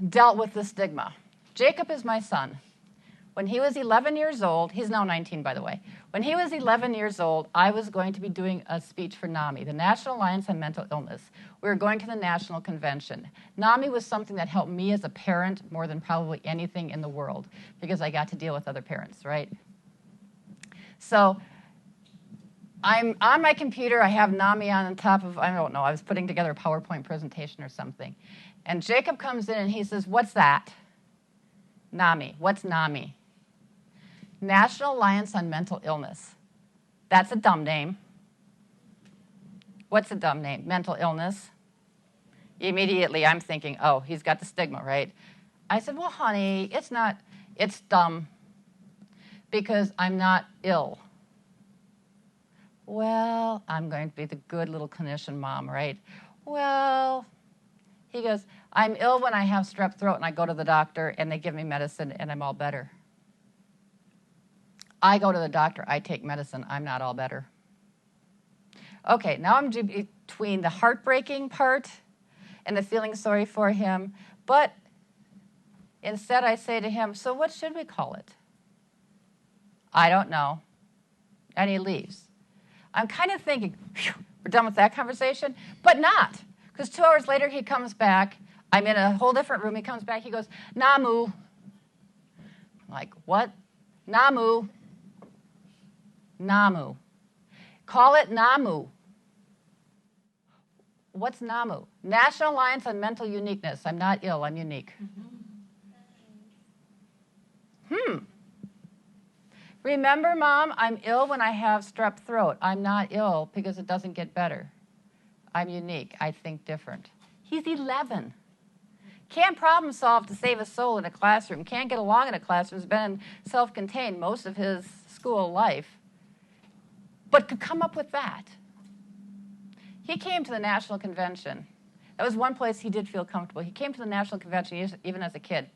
dealt with the stigma. Jacob is my son. When he was 11 years old, he's now 19, by the way. When he was 11 years old, I was going to be doing a speech for NAMI, the National Alliance on Mental Illness. We were going to the national convention. NAMI was something that helped me as a parent more than probably anything in the world because I got to deal with other parents, right? So I'm on my computer. I have NAMI on top of, I don't know, I was putting together a PowerPoint presentation or something. And Jacob comes in and he says, what's that? NAMI. What's NAMI? National Alliance on Mental Illness. That's a dumb name. What's a dumb name? Mental illness. Immediately I'm thinking, oh, he's got the stigma, right? I said, well, honey, it's not, it's dumb because I'm not ill. Well, I'm going to be the good little clinician mom, right? Well, he goes, I'm ill when I have strep throat and I go to the doctor and they give me medicine and I'm all better. I go to the doctor, I take medicine, I'm not all better. Okay, now I'm between the heartbreaking part and the feeling sorry for him, but instead I say to him, so what should we call it? I don't know. And he leaves. I'm kind of thinking, phew, we're done with that conversation, but not. Because 2 hours later, he comes back. I'm in a whole different room. He comes back. He goes, Namu. I'm like, what? Namu. Namu. Call it Namu. What's NAMU? National Alliance on Mental Uniqueness. I'm not ill, I'm unique. Remember, Mom, I'm ill when I have strep throat. I'm not ill because it doesn't get better. I'm unique. I think different. He's 11. Can't problem solve to save a soul in a classroom. Can't get along in a classroom. Has been self-contained most of his school life. But could come up with that. He came to the National Convention. That was one place he did feel comfortable. He came to the National Convention even as a kid.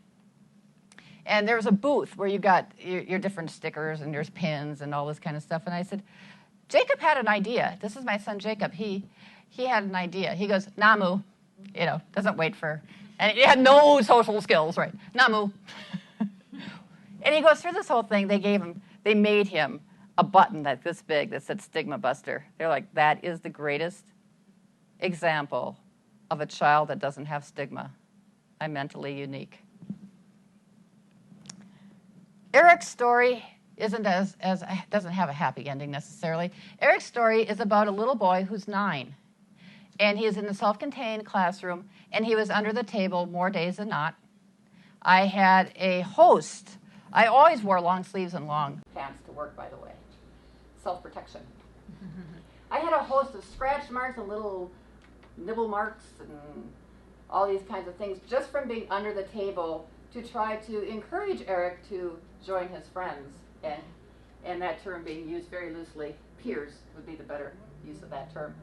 And there was a booth where you got your different stickers and there's pins and all this kind of stuff. And I said, Jacob had an idea. This is my son Jacob. He had an idea. He goes, Namu. You know, doesn't wait for, and he had no social skills, right? Namu. And he goes through this whole thing. They made him a button that's this big that said Stigma Buster. They're like, that is the greatest example of a child that doesn't have stigma. I'm mentally unique. Eric's story doesn't have a happy ending necessarily. Eric's story is about a little boy who's 9. And he is in the self-contained classroom, and he was under the table more days than not. I had a host. I always wore long sleeves and long pants to work, by the way. Self-protection. I had a host of scratch marks and little nibble marks and all these kinds of things just from being under the table to try to encourage Eric to join his friends. And that term being used very loosely, peers would be the better use of that term,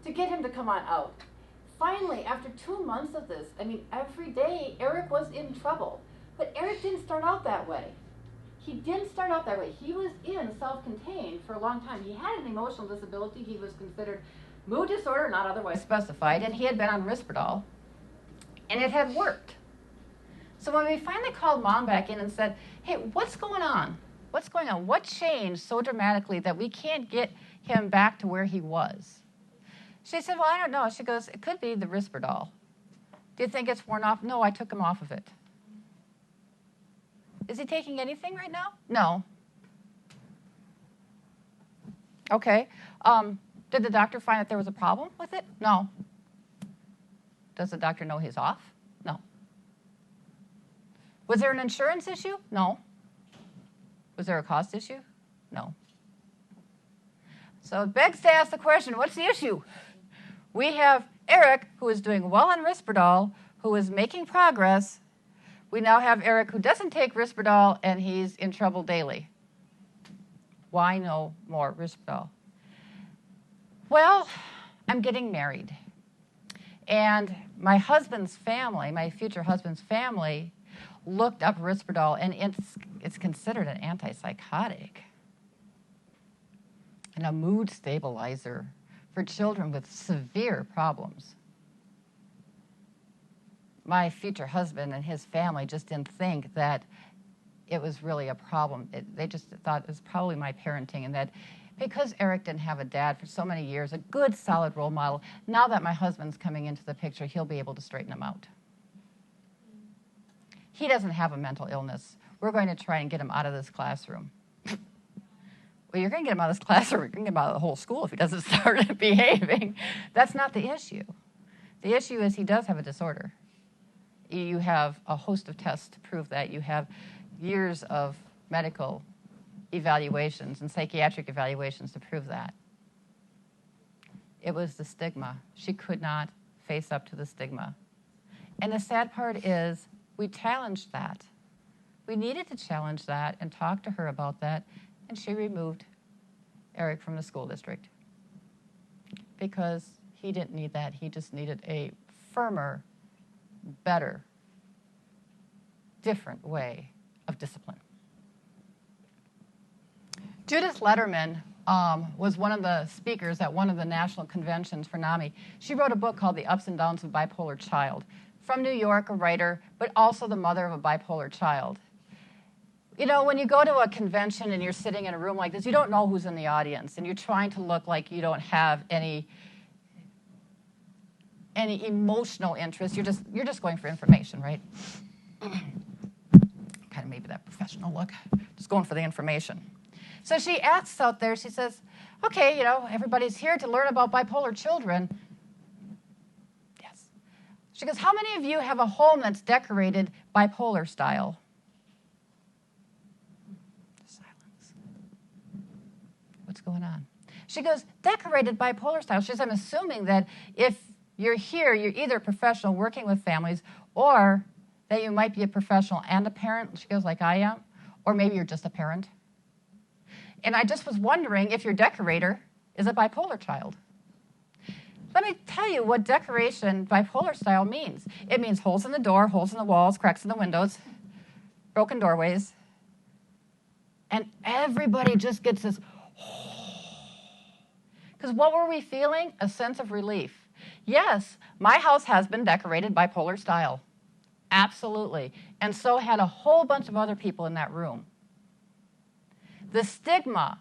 to get him to come on out. Finally, after 2 months of this, I mean, every day Eric was in trouble. But Eric didn't start out that way. He didn't start out that way. He was in self-contained for a long time. He had an emotional disability. He was considered mood disorder, not otherwise specified, and he had been on Risperdal, and it had worked. So when we finally called Mom back in and said, hey, what's going on? What's going on? What changed so dramatically that we can't get him back to where he was? She said, well, I don't know. She goes, it could be the Risperdal. Do you think it's worn off? No, I took him off of it. Is he taking anything right now? No. Okay. Did the doctor find that there was a problem with it? No. Does the doctor know he's off? No. Was there an insurance issue? No. Was there a cost issue? No. So it begs to ask the question, what's the issue? We have Eric, who is doing well on Risperdal, who is making progress. We now have Eric, who doesn't take Risperdal, and he's in trouble daily. Why no more Risperdal? Well, I'm getting married. And my husband's family, my future husband's family, looked up Risperdal, and it's considered an antipsychotic and a mood stabilizer for children with severe problems. My future husband and his family just didn't think that it was really a problem. They just thought it was probably my parenting, and that because Eric didn't have a dad for so many years, a good, solid role model, now that my husband's coming into the picture, he'll be able to straighten him out. He doesn't have a mental illness. We're going to try and get him out of this classroom. Well, you're going to get him out of this classroom. You're going to get him out of the whole school if he doesn't start behaving. That's not the issue. The issue is he does have a disorder. You have a host of tests to prove that. You have years of medical evaluations and psychiatric evaluations to prove that. It was the stigma. She could not face up to the stigma. And the sad part is we challenged that. We needed to challenge that and talk to her about that, and she removed Eric from the school district because he didn't need that. He just needed a firmer, better, different way of discipline. Judith Letterman was one of the speakers at one of the national conventions for NAMI. She wrote a book called The Ups and Downs of a Bipolar Child. From New York, a writer, but also the mother of a bipolar child. You know, when you go to a convention and you're sitting in a room like this, you don't know who's in the audience, and you're trying to look like you don't have any emotional interest. You're just going for information, right? Kind of maybe that professional look, just going for the information. So she asks out there, she says, okay, you know, everybody's here to learn about bipolar children. Yes. She goes, how many of you have a home that's decorated bipolar style? Silence. What's going on? She goes, decorated bipolar style. She says, I'm assuming that if you're here, you're either a professional working with families, or that you might be a professional and a parent. She goes, like I am, or maybe you're just a parent. And I just was wondering if your decorator is a bipolar child. Let me tell you what decoration bipolar style means. It means holes in the door, holes in the walls, cracks in the windows, broken doorways. And everybody just gets this, because what were we feeling? A sense of relief. Yes, my house has been decorated bipolar style. Absolutely. And so had a whole bunch of other people in that room. The stigma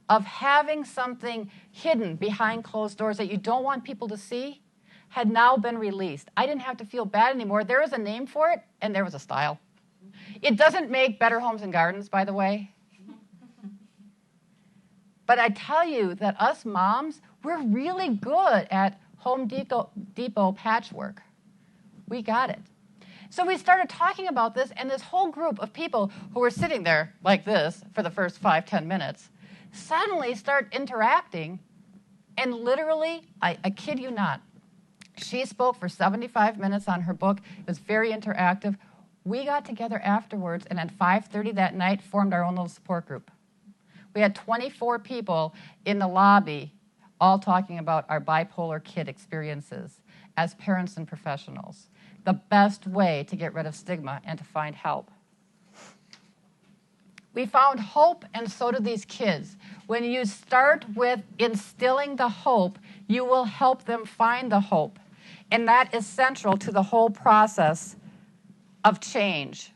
of having something hidden behind closed doors that you don't want people to see had now been released. I didn't have to feel bad anymore. There was a name for it, and there was a style. It doesn't make better homes and gardens, by the way. But I tell you that us moms, we're really good at Home Depot patchwork. We got it. So we started talking about this, and this whole group of people who were sitting there like this for the first 5-10 minutes suddenly start interacting, and literally, I kid you not, she spoke for 75 minutes on her book. It was very interactive. We got together afterwards, and at 5:30 that night formed our own little support group. We had 24 people in the lobby all talking about our bipolar kid experiences as parents and professionals. The best way to get rid of stigma and to find help. We found hope, and so do these kids. When you start with instilling the hope, you will help them find the hope. And that is central to the whole process of change.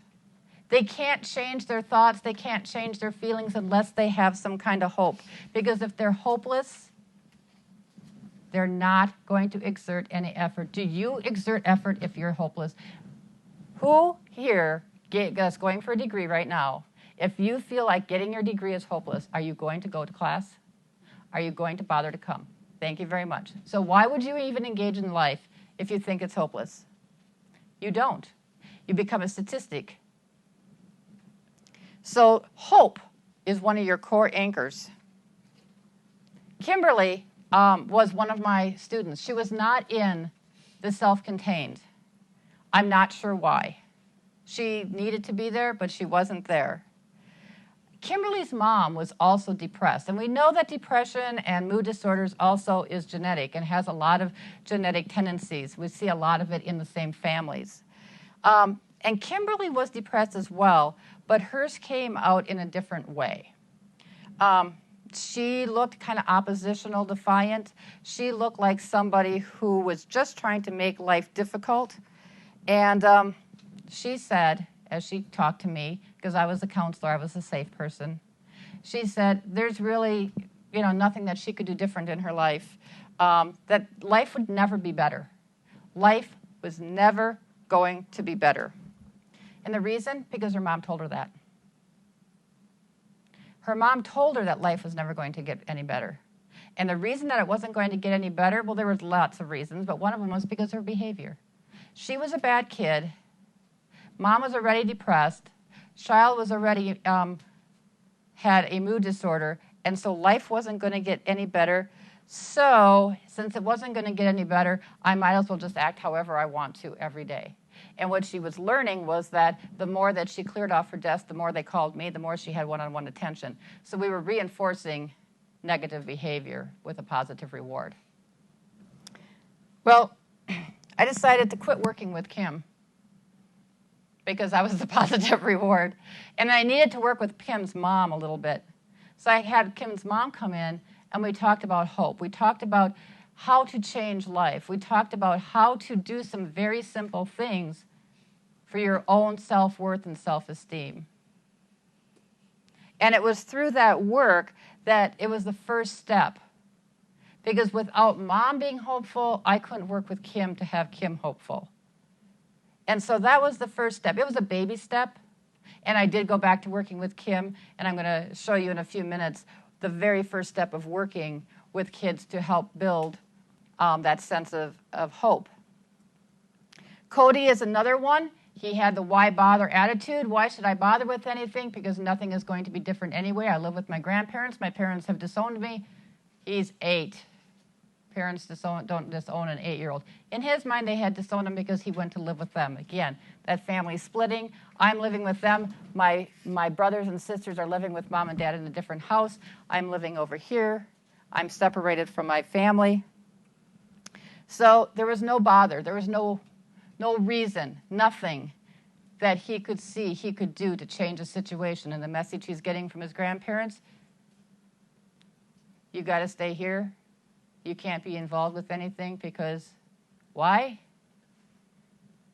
They can't change their thoughts, they can't change their feelings unless they have some kind of hope. Because if they're hopeless, they're not going to exert any effort. Do you exert effort if you're hopeless? Who here is going for a degree right now? If you feel like getting your degree is hopeless, are you going to go to class? Are you going to bother to come? Thank you very much. So why would you even engage in life if you think it's hopeless? You don't. You become a statistic. So hope is one of your core anchors. Kimberly was one of my students. She was not in the self-contained. I'm not sure why. She needed to be there, but she wasn't there. Kimberly's mom was also depressed, and we know that depression and mood disorders also is genetic and has a lot of genetic tendencies. We see a lot of it in the same families. And Kimberly was depressed as well, but hers came out in a different way. She looked kind of oppositional, defiant. She looked like somebody who was just trying to make life difficult. And she said, as she talked to me, because I was a counselor, I was a safe person, she said there's really, nothing that she could do different in her life, that life would never be better. Life was never going to be better. And the reason? Because her mom told her that. Her mom told her that life was never going to get any better. And the reason that it wasn't going to get any better, well, there was lots of reasons, but one of them was because of her behavior. She was a bad kid. Mom was already depressed. Child was already had a mood disorder, and so life wasn't going to get any better. So since it wasn't going to get any better, I might as well just act however I want to every day. And what she was learning was that the more that she cleared off her desk, the more they called me, the more she had one-on-one attention. So we were reinforcing negative behavior with a positive reward. Well, I decided to quit working with Kim because I was the positive reward. And I needed to work with Kim's mom a little bit. So I had Kim's mom come in, and we talked about hope. We talked about how to change life. We talked about how to do some very simple things for your own self-worth and self-esteem. And it was through that work that it was the first step. Because without Mom being hopeful, I couldn't work with Kim to have Kim hopeful. And so that was the first step. It was a baby step. And I did go back to working with Kim, and I'm going to show you in a few minutes the very first step of working with kids to help build that sense of hope. Cody is another one. He had the why bother attitude. Why should I bother with anything? Because nothing is going to be different anyway. I live with my grandparents. My parents have disowned me. He's 8. Parents don't disown an 8-year-old. In his mind, they had disowned him because he went to live with them. Again, that family splitting. I'm living with them. My brothers and sisters are living with Mom and Dad in a different house. I'm living over here. I'm separated from my family. So there was no bother. There was no reason, nothing that he could see he could do to change the situation. And the message he's getting from his grandparents, you got to stay here. You can't be involved with anything because, why?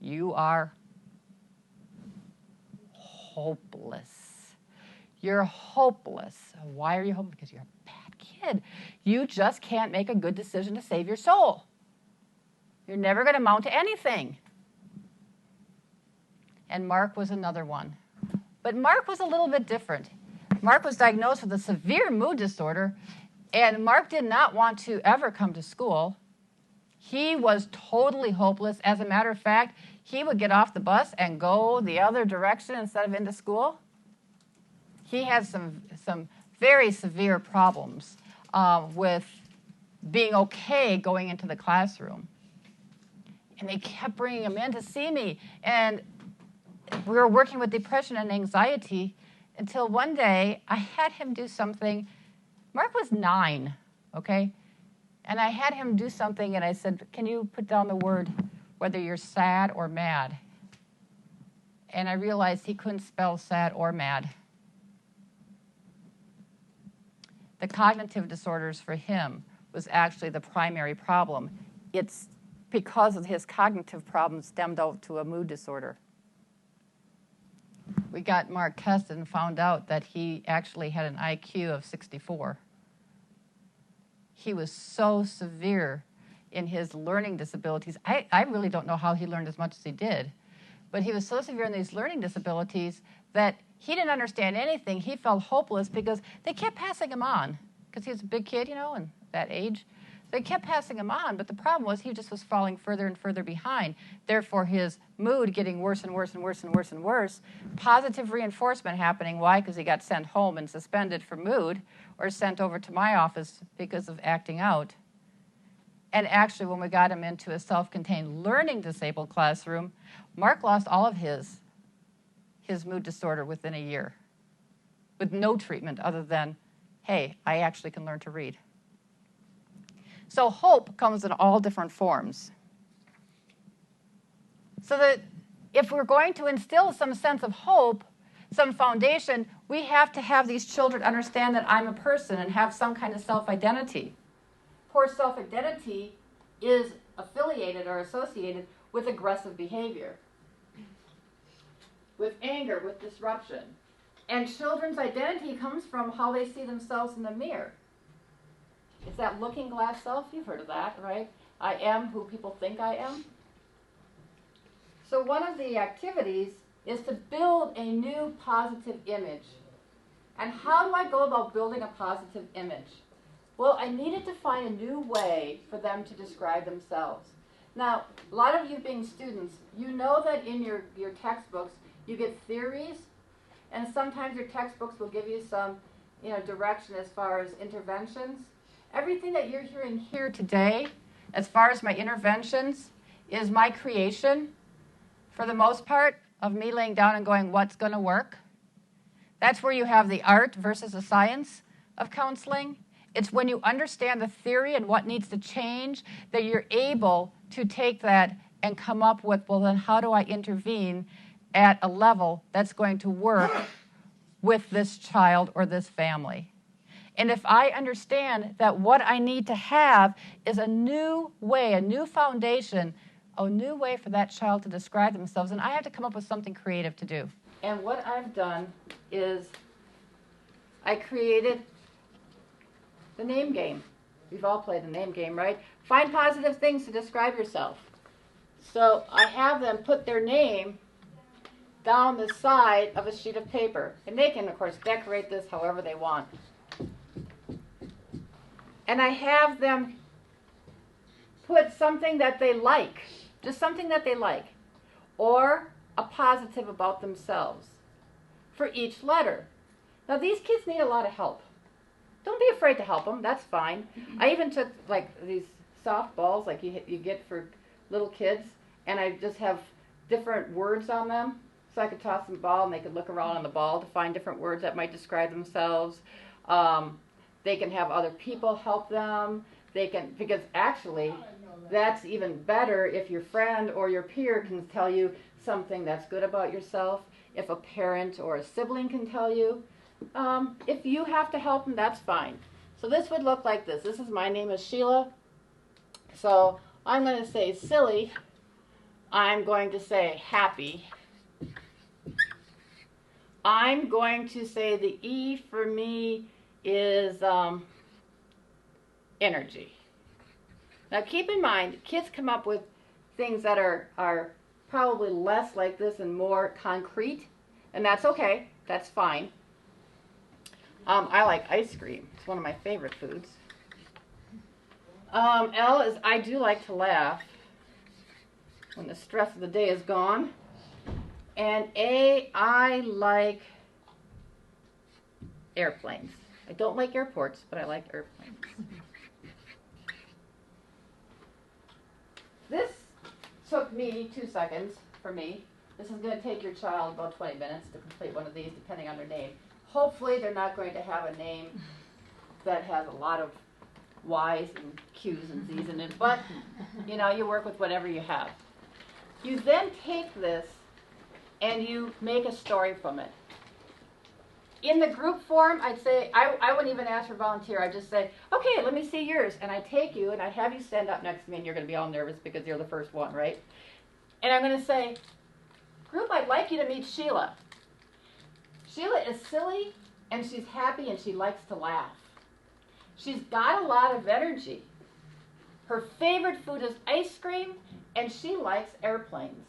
You are hopeless. You're hopeless. Why are you hopeless? Because you're a bad kid. You just can't make a good decision to save your soul. You're never going to amount to anything. And Mark was another one. But Mark was a little bit different. Mark was diagnosed with a severe mood disorder, and Mark did not want to ever come to school. He was totally hopeless. As a matter of fact, he would get off the bus and go the other direction instead of into school. He had some very severe problems with being okay going into the classroom. And they kept bringing him in to see me. And we were working with depression and anxiety until one day I had him do something. Mark was 9, okay? And I had him do something, and I said, can you put down the word whether you're sad or mad? And I realized he couldn't spell sad or mad. The cognitive disorders for him was actually the primary problem. It's because of his cognitive problems stemmed out to a mood disorder. We got Mark tested and found out that he actually had an IQ of 64. He was so severe in his learning disabilities. I really don't know how he learned as much as he did. But he was so severe in these learning disabilities that he didn't understand anything. He felt hopeless because they kept passing him on. Because he was a big kid, and that age. They kept passing him on, but the problem was he just was falling further and further behind. Therefore, his mood getting worse and worse and worse and worse and worse. Positive reinforcement happening. Why? Because he got sent home and suspended for mood, or sent over to my office because of acting out. And actually, when we got him into a self-contained learning disabled classroom, Mark lost all of his mood disorder within a year with no treatment other than, hey, I actually can learn to read. So hope comes in all different forms. So that if we're going to instill some sense of hope, some foundation, we have to have these children understand that I'm a person and have some kind of self-identity. Poor self-identity is affiliated or associated with aggressive behavior, with anger, with disruption. And children's identity comes from how they see themselves in the mirror. It's that looking glass self. You've heard of that, right? I am who people think I am. So one of the activities is to build a new positive image. And how do I go about building a positive image? Well, I needed to find a new way for them to describe themselves. Now, a lot of you being students, you know that in your textbooks, you get theories, and sometimes your textbooks will give you some direction as far as interventions. Everything that you're hearing here today, as far as my interventions, is my creation, for the most part, of me laying down and going, what's going to work? That's where you have the art versus the science of counseling. It's when you understand the theory and what needs to change that you're able to take that and come up with, well, then how do I intervene at a level that's going to work with this child or this family? And if I understand that what I need to have is a new way, a new foundation, a new way for that child to describe themselves, and I have to come up with something creative to do. And what I've done is I created the name game. We've all played the name game, right? Find positive things to describe yourself. So I have them put their name down the side of a sheet of paper. And they can, of course, decorate this however they want. And I have them put something that they like, just something that they like, or a positive about themselves for each letter. Now, these kids need a lot of help. Don't be afraid to help them. That's fine. I even took, like, these softballs, like you get for little kids, and I just have different words on them. So I could toss them a ball, and they could look around on the ball to find different words that might describe themselves. They can have other people help them. They can, because actually, that's even better if your friend or your peer can tell you something that's good about yourself. If a parent or a sibling can tell you. If you have to help them, that's fine. So this would look like this. This is, my name is Sheila. So I'm going to say silly. I'm going to say happy. I'm going to say the E for me is energy. Now keep in mind, kids come up with things that are probably less like this and more concrete, and that's okay. That's fine. I like ice cream. It's one of my favorite foods. L is I do like to laugh when the stress of the day is gone. And A, I like airplanes. I don't like airports, but I like airplanes. This took me 2 seconds for me. This is going to take your child about 20 minutes to complete one of these, depending on their name. Hopefully they're not going to have a name that has a lot of Y's and Q's and Z's in it, but you know, you work with whatever you have. You then take this and you make a story from it. In the group form, I'd say, I wouldn't even ask for volunteer. I'd just say, okay, let me see yours. And I take you and I have you stand up next to me, and you're going to be all nervous because you're the first one, right? And I'm going to say, group, I'd like you to meet Sheila. Sheila is silly, and she's happy, and she likes to laugh. She's got a lot of energy. Her favorite food is ice cream, and she likes airplanes.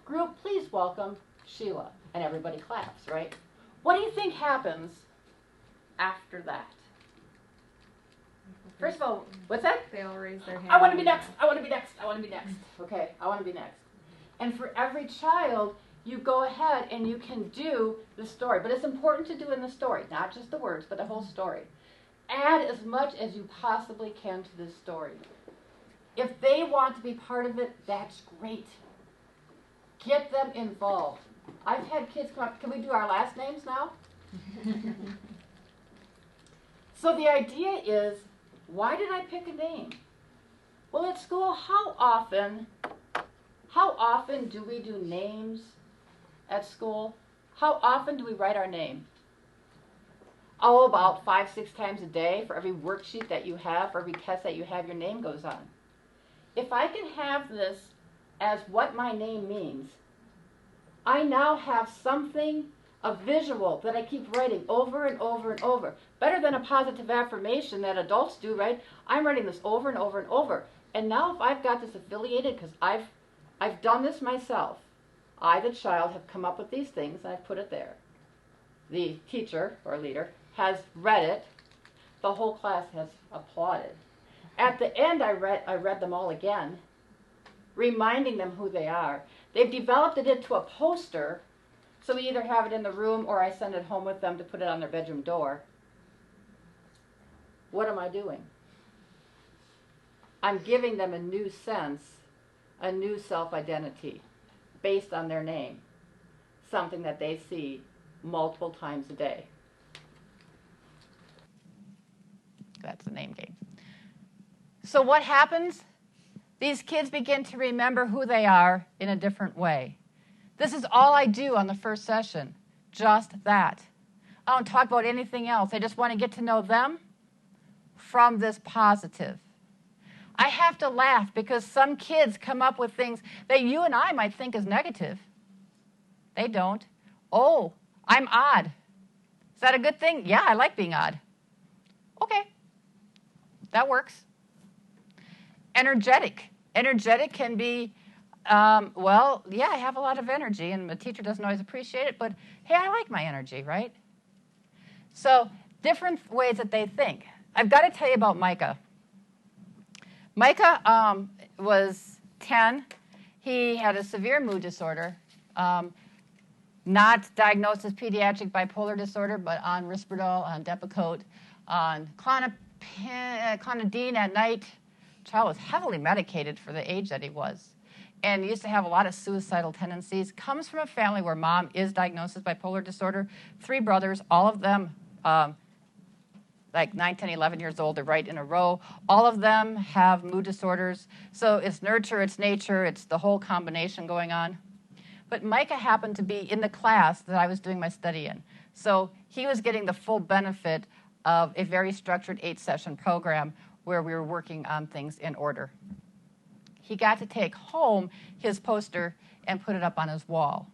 Group, please welcome Sheila. And everybody claps, right? What do you think happens after that? First of all, what's that? They all raise their hand. I want to be next. I want to be next. I want to be next. Okay, I want to be next. And for every child, you go ahead and you can do the story. But it's important to do in the story, not just the words, but the whole story. Add as much as you possibly can to this story. If they want to be part of it, that's great. Get them involved. I've had kids come up, can we do our last names now? So the idea is, why did I pick a name? Well, at school, how often do we do names at school? How often do we write our name? Oh, about 5-6 times a day. For every worksheet that you have, for every test that you have, your name goes on. If I can have this as what my name means, I now have something, a visual that I keep writing over and over and over. Better than a positive affirmation that adults do, right? I'm writing this over and over and over. And now if I've got this affiliated, because I've done this myself, I, the child, have come up with these things and I've put it there. The teacher or leader has read it. The whole class has applauded. At the end, I read them all again, reminding them who they are. They've developed it into a poster, so we either have it in the room or I send it home with them to put it on their bedroom door. What am I doing? I'm giving them a new sense, a new self-identity based on their name, something that they see multiple times a day. That's the name game. So what happens? These kids begin to remember who they are in a different way. This is all I do on the first session, just that. I don't talk about anything else. I just want to get to know them from this positive. I have to laugh because some kids come up with things that you and I might think is negative. They don't. Oh, I'm odd. Is that a good thing? Yeah, I like being odd. Okay, that works. Energetic. Energetic can be, well, yeah, I have a lot of energy, and the teacher doesn't always appreciate it, but hey, I like my energy, right? So different ways that they think. I've got to tell you about Micah. Micah was 10. He had a severe mood disorder, not diagnosed as pediatric bipolar disorder, but on Risperdal, on Depakote, on clonidine at night. Child was heavily medicated for the age that he was, and used to have a lot of suicidal tendencies. Comes from a family where mom is diagnosed as bipolar disorder. 3 brothers, all of them like 9, 10, 11 years old. They're right in a row. All of them have mood disorders. So it's nurture, it's nature, it's the whole combination going on. But Micah happened to be in the class that I was doing my study in. So he was getting the full benefit of a very structured 8-session program where we were working on things in order. He got to take home his poster and put it up on his wall.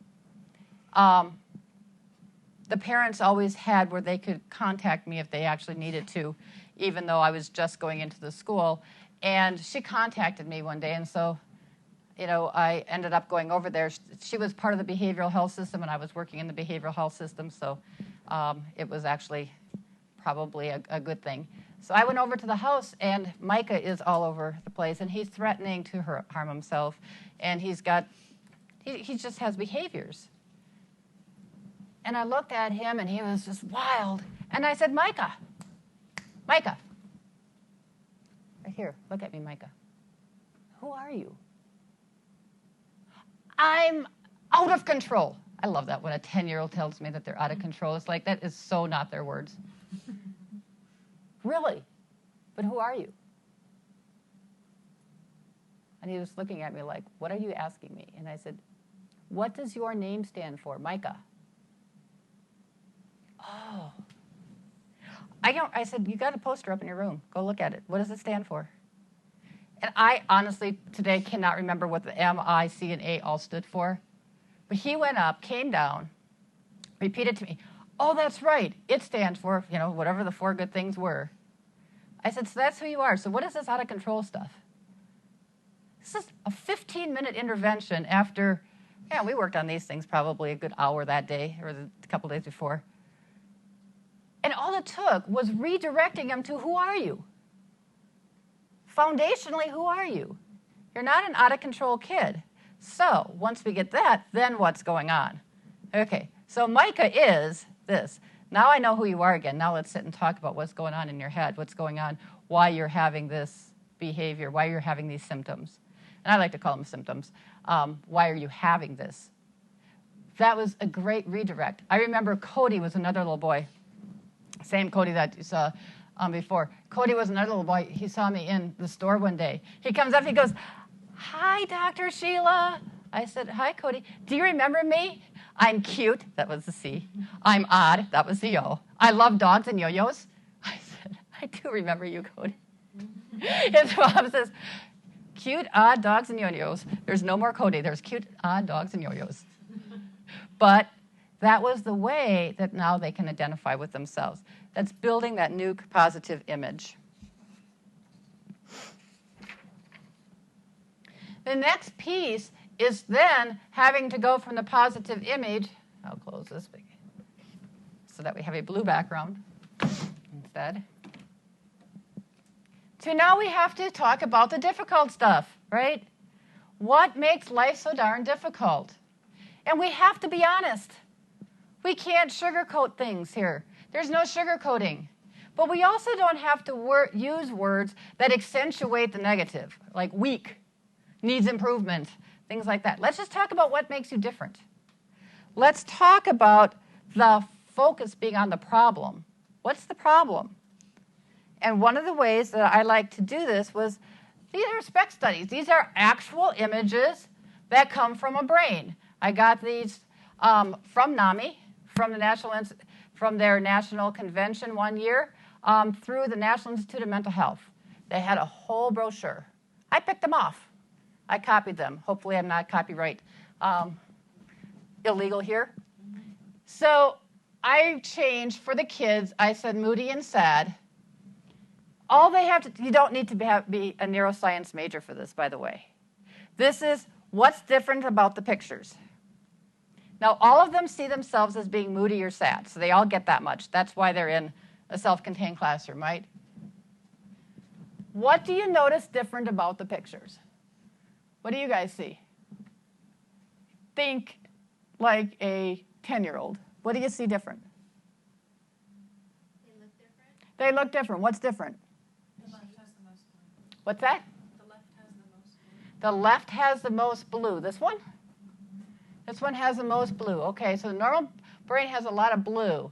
The parents always had where they could contact me if they actually needed to, even though I was just going into the school. And she contacted me one day, and so I ended up going over there. She was part of the behavioral health system, and I was working in the behavioral health system, so it was actually probably a good thing. So I went over to the house, and Micah is all over the place, and he's threatening to harm himself, and he just has behaviors. And I looked at him, and he was just wild. And I said, Micah, right here, look at me, Micah. Who are you? I'm out of control. I love that when a 10-year-old tells me that they're out of control. It's like, that is so not their words. Really? But who are you? And he was looking at me like, what are you asking me? And I said, what does your name stand for, Micah? Oh. I said, you got a poster up in your room. Go look at it. What does it stand for? And I honestly today cannot remember what the M, I, C, and A all stood for. But he went up, came down, repeated to me, oh, that's right. It stands for, whatever the 4 good things were. I said, so that's who you are. So what is this out of control stuff? This is a 15-minute intervention after, we worked on these things probably a good hour that day or a couple days before. And all it took was redirecting him to who are you? Foundationally, who are you? You're not an out-of-control kid. So once we get that, then what's going on? Okay, so Micah is this. Now I know who you are again. Now let's sit and talk about what's going on in your head, what's going on, why you're having this behavior, why you're having these symptoms. And I like to call them symptoms. Why are you having this? That was a great redirect. I remember Cody was another little boy. Same Cody that you saw before. Cody was another little boy. He saw me in the store one day. He comes up, he goes, hi, Dr. Sheila. I said, hi, Cody. Do you remember me? I'm cute. That was the C. I'm odd. That was the O. I love dogs and yo-yos. I said, I do remember you, Cody. His mom says, cute, odd dogs and yo-yos. There's no more Cody. There's cute, odd dogs and yo-yos. But that was the way that now they can identify with themselves. That's building that new positive image. The next piece is then having to go from the positive image, I'll close this so that we have a blue background instead, to now we have to talk about the difficult stuff, right? What makes life so darn difficult? And we have to be honest. We can't sugarcoat things here. There's no sugarcoating. But we also don't have to use words that accentuate the negative, like weak, needs improvement, things like that. Let's just talk about what makes you different. Let's talk about the focus being on the problem. What's the problem? And one of the ways that I like to do this was, these are spec studies. These are actual images that come from a brain. I got these from NAMI, from their national convention one year, through the National Institute of Mental Health. They had a whole brochure. I picked them off. I copied them. Hopefully I'm not copyright illegal here. So I changed for the kids, I said moody and sad. All they have to, you don't need to be a neuroscience major for this, by the way. This is what's different about the pictures. Now, all of them see themselves as being moody or sad, so they all get that much. That's why they're in a self-contained classroom, right? What do you notice different about the pictures? What do you guys see? Think like a 10-year-old. What do you see different? They look different. They look different. What's different? The left has the most blue. What's that? The left has the most blue. The left has the most blue. This one? This one has the most blue. Okay, so the normal brain has a lot of blue.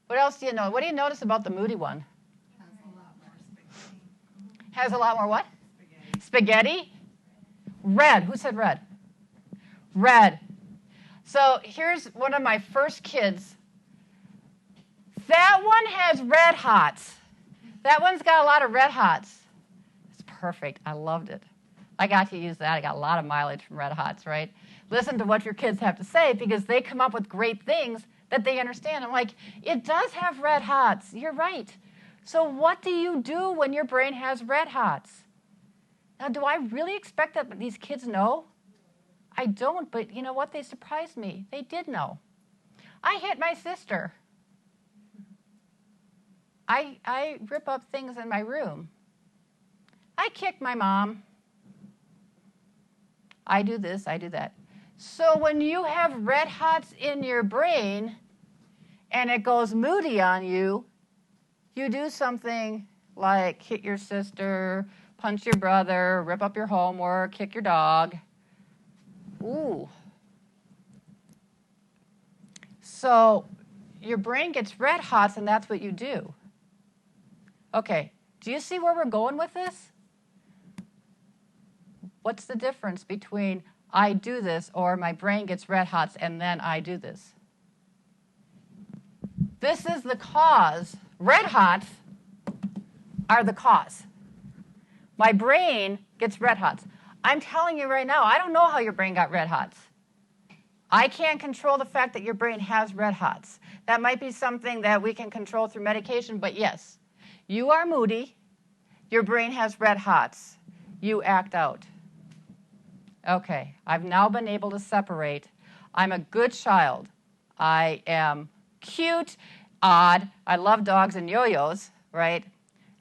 What else do you know? What do you notice about the moody one? Has a lot more spaghetti. Has a lot more what? Spaghetti? Red. Who said red? Red. So here's one of my first kids. That one has red hots. That one's got a lot of red hots. It's perfect. I loved it. I got to use that. I got a lot of mileage from red hots, right? Listen to what your kids have to say because they come up with great things that they understand. I'm like, it does have red hots. You're right. So what do you do when your brain has red hots? Now, do I really expect that these kids know? I don't, but you know what? They surprised me. They did know. I hit my sister. I rip up things in my room. I kick my mom. I do this, I do that. So when you have red hots in your brain and it goes moody on you, you do something like hit your sister, punch your brother, rip up your homework, kick your dog. Ooh. So your brain gets red hots and that's what you do. Okay, do you see where we're going with this? What's the difference between I do this or my brain gets red hots and then I do this? This is the cause. Red hots are the cause. My brain gets red hots. I'm telling you right now, I don't know how your brain got red hots. I can't control the fact that your brain has red hots. That might be something that we can control through medication, but yes, you are moody. Your brain has red hots. You act out. Okay, I've now been able to separate. I'm a good child. I am cute, odd. I love dogs and yo-yos, right?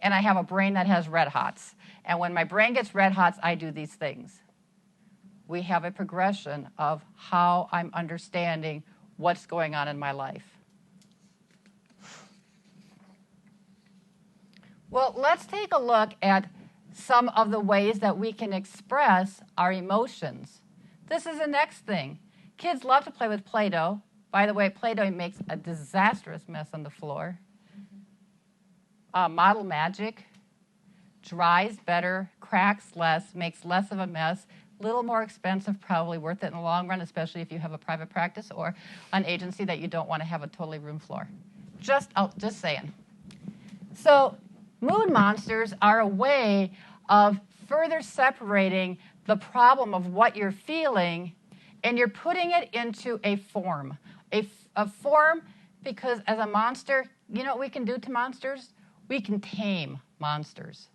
And I have a brain that has red hots. And when my brain gets red hots, I do these things. We have a progression of how I'm understanding what's going on in my life. Well, let's take a look at some of the ways that we can express our emotions. This is the next thing. Kids love to play with Play-Doh. By the way, Play-Doh makes a disastrous mess on the floor. Model Magic dries better, cracks less, makes less of a mess, a little more expensive, probably worth it in the long run, especially if you have a private practice or an agency that you don't want to have a totally room floor. Just saying. So mood monsters are a way of further separating the problem of what you're feeling, and you're putting it into a form. A form because as a monster, you know what we can do to monsters? We can tame monsters.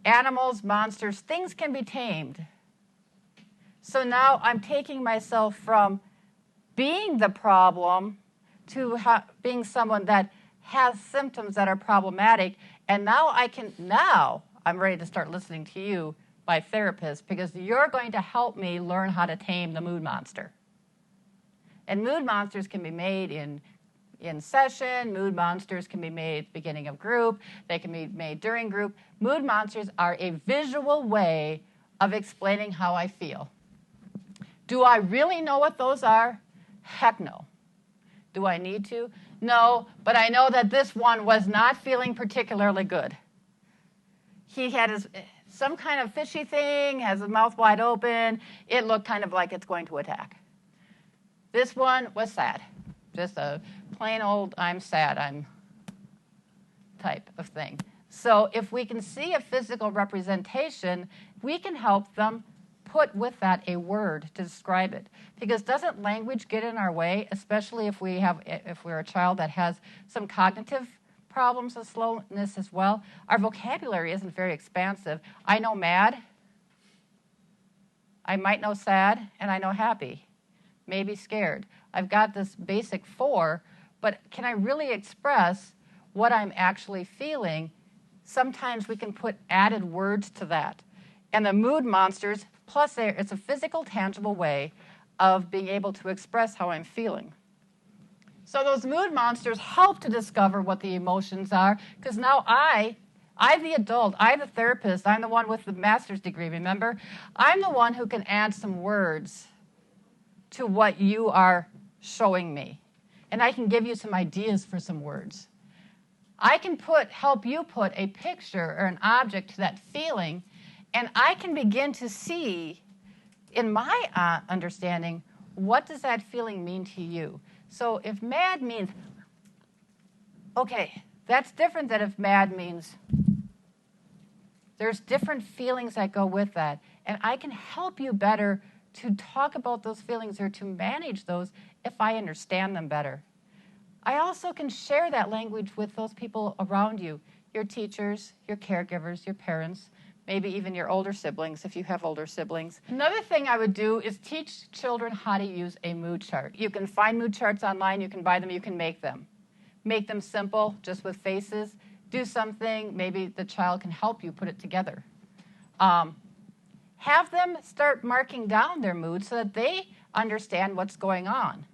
Animals, monsters, things can be tamed. So now I'm taking myself from being the problem to being someone that has symptoms that are problematic, and now I'm ready to start listening to you, my therapist, because you're going to help me learn how to tame the mood monster. And mood monsters can be made in session. Mood monsters can be made at the beginning of group. They can be made during group. Mood monsters are a visual way of explaining how I feel. Do I really know what those are? Heck no. Do I need to? No, but I know that this one was not feeling particularly good. He had some kind of fishy thing, has his mouth wide open. It looked kind of like it's going to attack. This one was sad. Just a plain old I'm sad, I'm type of thing. So if we can see a physical representation, we can help them put with that a word to describe it. Because doesn't language get in our way, especially if we're a child that has some cognitive problems of slowness as well? Our vocabulary isn't very expansive. I know mad, I might know sad, and I know happy, maybe scared. I've got this basic 4, but can I really express what I'm actually feeling? Sometimes we can put added words to that. And the mood monsters, plus it's a physical, tangible way of being able to express how I'm feeling. So those mood monsters help to discover what the emotions are, because now I, the adult, I, the therapist, I'm the one with the master's degree, remember? I'm the one who can add some words to what you are showing me. And I can give you some ideas for some words. I can help you put a picture or an object to that feeling, and I can begin to see, in my understanding, what does that feeling mean to you? So if mad means, okay, that's different than if mad means. There's different feelings that go with that, and I can help you better to talk about those feelings or to manage those if I understand them better. I also can share that language with those people around you, your teachers, your caregivers, your parents, maybe even your older siblings if you have older siblings. Another thing I would do is teach children how to use a mood chart. You can find mood charts online, you can buy them, you can make them. Make them simple, just with faces. Do something, maybe the child can help you put it together. Have them start marking down their mood so that they understand what's going on.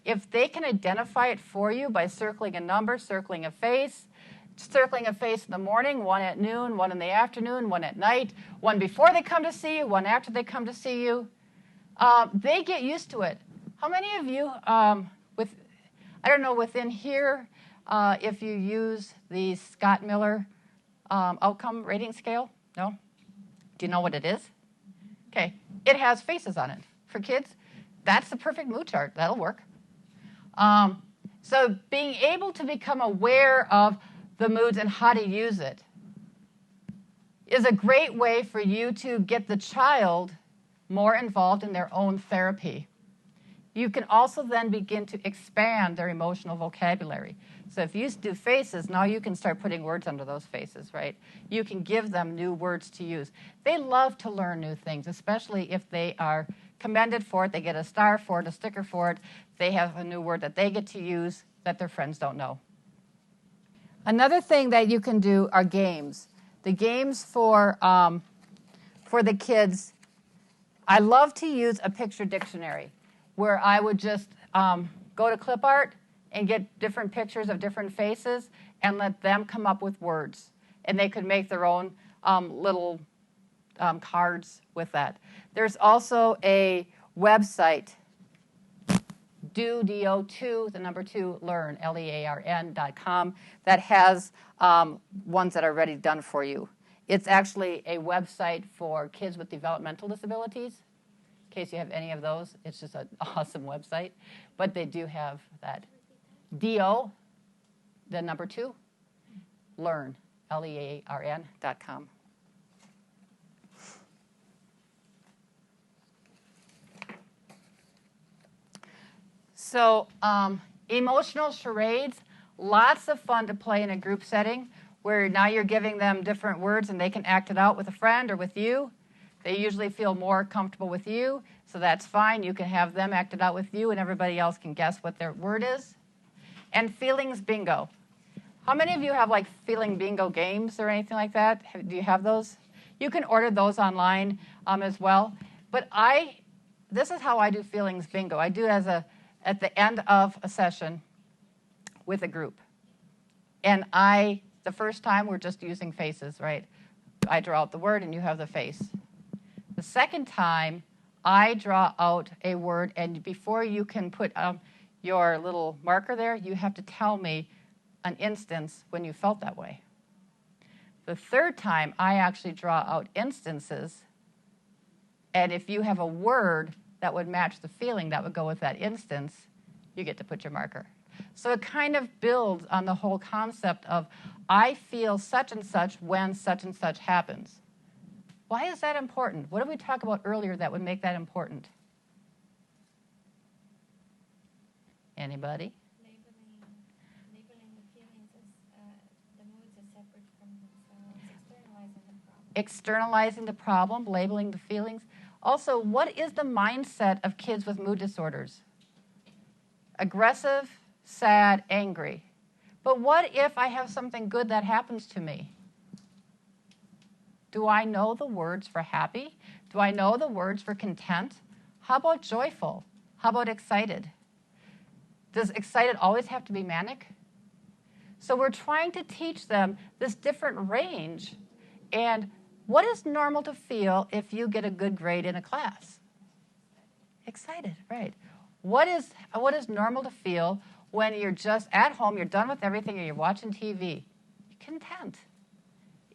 If they can identify it for you by circling a number, circling a face in the morning, one at noon, one in the afternoon, one at night, one before they come to see you, one after they come to see you, they get used to it. How many of you, within here, if you use the Scott-Miller outcome rating scale? No? Do you know what it is? Okay, it has faces on it. For kids, that's the perfect mood chart. That'll work. So being able to become aware of the moods and how to use it is a great way for you to get the child more involved in their own therapy. You can also then begin to expand their emotional vocabulary. So if you do faces, now you can start putting words under those faces, right? You can give them new words to use. They love to learn new things, especially if they are commended for it. They get a star for it, a sticker for it. They have a new word that they get to use that their friends don't know. Another thing that you can do are games. The games for the kids, I love to use a picture dictionary where I would just go to clip art and get different pictures of different faces and let them come up with words. And they could make their own little cards with that. There's also a website, do2, the number 2, learn, learn.com, that has ones that are already done for you. It's actually a website for kids with developmental disabilities. In case you have any of those, it's just an awesome website. But they do have that. Do, the number 2, learn, learn.com. So emotional charades, lots of fun to play in a group setting where now you're giving them different words and they can act it out with a friend or with you. They usually feel more comfortable with you, so that's fine. You can have them act it out with you and everybody else can guess what their word is. And feelings bingo. How many of you have like feeling bingo games or anything like that? Do you have those? You can order those online as well. But this is how I do feelings bingo. I do it at the end of a session with a group. And the first time we're just using faces, right? I draw out the word and you have the face. The second time, I draw out a word, and before you can put your little marker there, you have to tell me an instance when you felt that way. The third time, I actually draw out instances, and if you have a word that would match the feeling that would go with that instance, you get to put your marker. So it kind of builds on the whole concept of I feel such and such when such and such happens. Why is that important? What did we talk about earlier that would make that important? Anybody? Labeling the feelings as the moods as separate from themselves, Externalizing the problem, labeling the feelings. Also, what is the mindset of kids with mood disorders? Aggressive, sad, angry. But what if I have something good that happens to me? Do I know the words for happy? Do I know the words for content? How about joyful? How about excited? Does excited always have to be manic? So we're trying to teach them this different range. And what is normal to feel if you get a good grade in a class? Excited, right. What is normal to feel when you're just at home, you're done with everything, and you're watching TV? Content.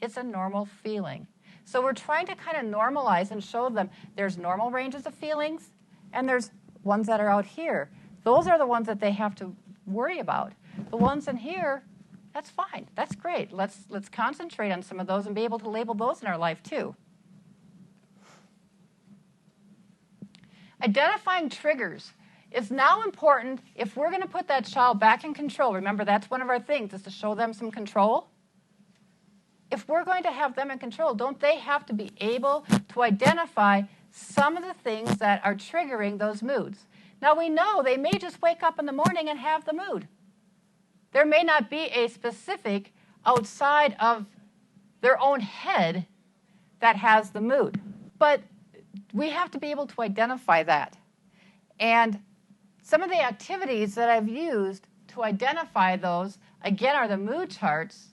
It's a normal feeling. So we're trying to kind of normalize and show them there's normal ranges of feelings, and there's ones that are out here. Those are the ones that they have to worry about. The ones in here, that's fine. That's great. Let's concentrate on some of those and be able to label those in our life too. Identifying triggers. It's now important if we're going to put that child back in control. Remember, that's one of our things, is to show them some control. If we're going to have them in control, don't they have to be able to identify some of the things that are triggering those moods? Now, we know they may just wake up in the morning and have the mood. There may not be a specific outside of their own head that has the mood. But we have to be able to identify that. And some of the activities that I've used to identify those, again, are the mood charts.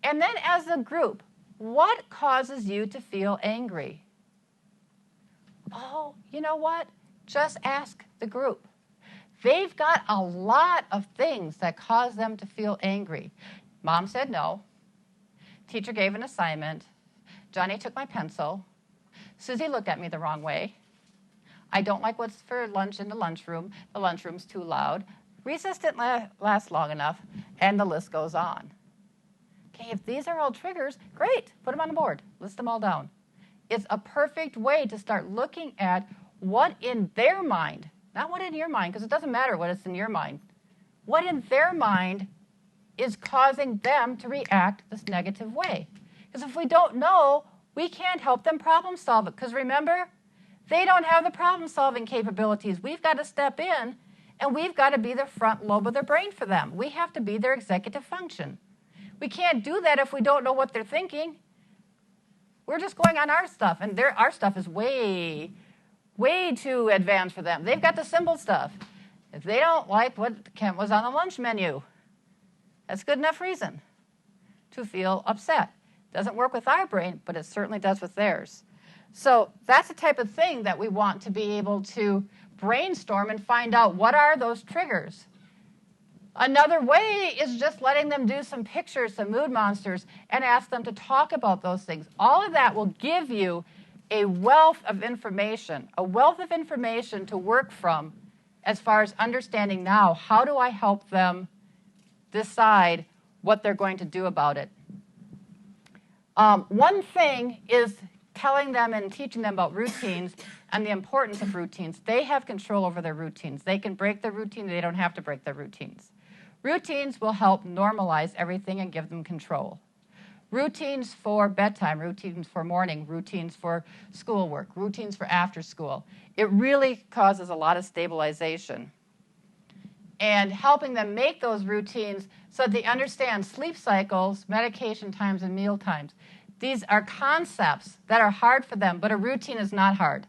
And then as a group, what causes you to feel angry? Oh, you know what? Just ask the group. They've got a lot of things that cause them to feel angry. Mom said no. Teacher gave an assignment. Johnny took my pencil. Susie looked at me the wrong way. I don't like what's for lunch in the lunchroom. The lunchroom's too loud. Recess didn't last long enough, and the list goes on. Okay, if these are all triggers, great. Put them on the board. List them all down. It's a perfect way to start looking at what in their mind, not what in your mind, because it doesn't matter what is in your mind, what in their mind is causing them to react this negative way. Because if we don't know, we can't help them problem solve it. Because remember, they don't have the problem solving capabilities. We've got to step in, and we've got to be the front lobe of their brain for them. We have to be their executive function. We can't do that if we don't know what they're thinking. We're just going on our stuff, and our stuff is way too advanced for them. They've got the simple stuff. If they don't like what was on the lunch menu, that's good enough reason to feel upset. Doesn't work with our brain, but it certainly does with theirs. So that's the type of thing that we want to be able to brainstorm and find out what are those triggers. Another way is just letting them do some pictures, some mood monsters, and ask them to talk about those things. All of that will give you a wealth of information to work from as far as understanding now, how do I help them decide what they're going to do about it. One thing is telling them and teaching them about routines and the importance of routines. They have control over their routines. They can break their routine. They don't have to break their routines. Routines will help normalize everything and give them control. Routines for bedtime, routines for morning, routines for schoolwork, routines for after school. It really causes a lot of stabilization. And helping them make those routines so that they understand sleep cycles, medication times, and meal times. These are concepts that are hard for them, but a routine is not hard.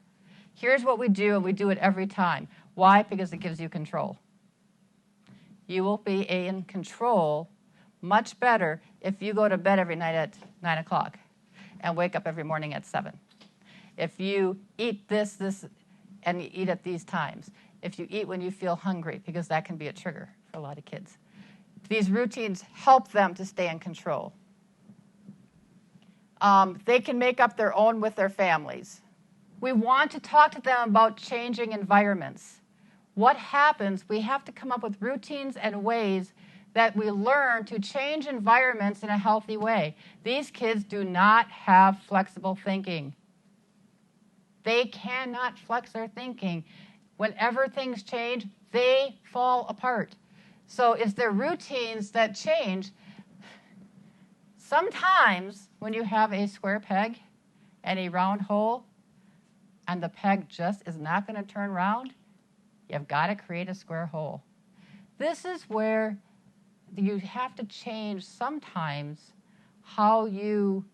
Here's what we do, and we do it every time. Why? Because it gives you control. You will be in control much better if you go to bed every night at 9 o'clock and wake up every morning at 7. If you eat this, and you eat at these times. If you eat when you feel hungry, because that can be a trigger for a lot of kids. These routines help them to stay in control. They can make up their own with their families. We want to talk to them about changing environments. What happens? We have to come up with routines and ways that we learn to change environments in a healthy way. These kids do not have flexible thinking. They cannot flex their thinking. Whenever things change, they fall apart. So it's their routines that change. Sometimes when you have a square peg and a round hole, and the peg just is not going to turn round, you've got to create a square hole. This is where you have to change sometimes how you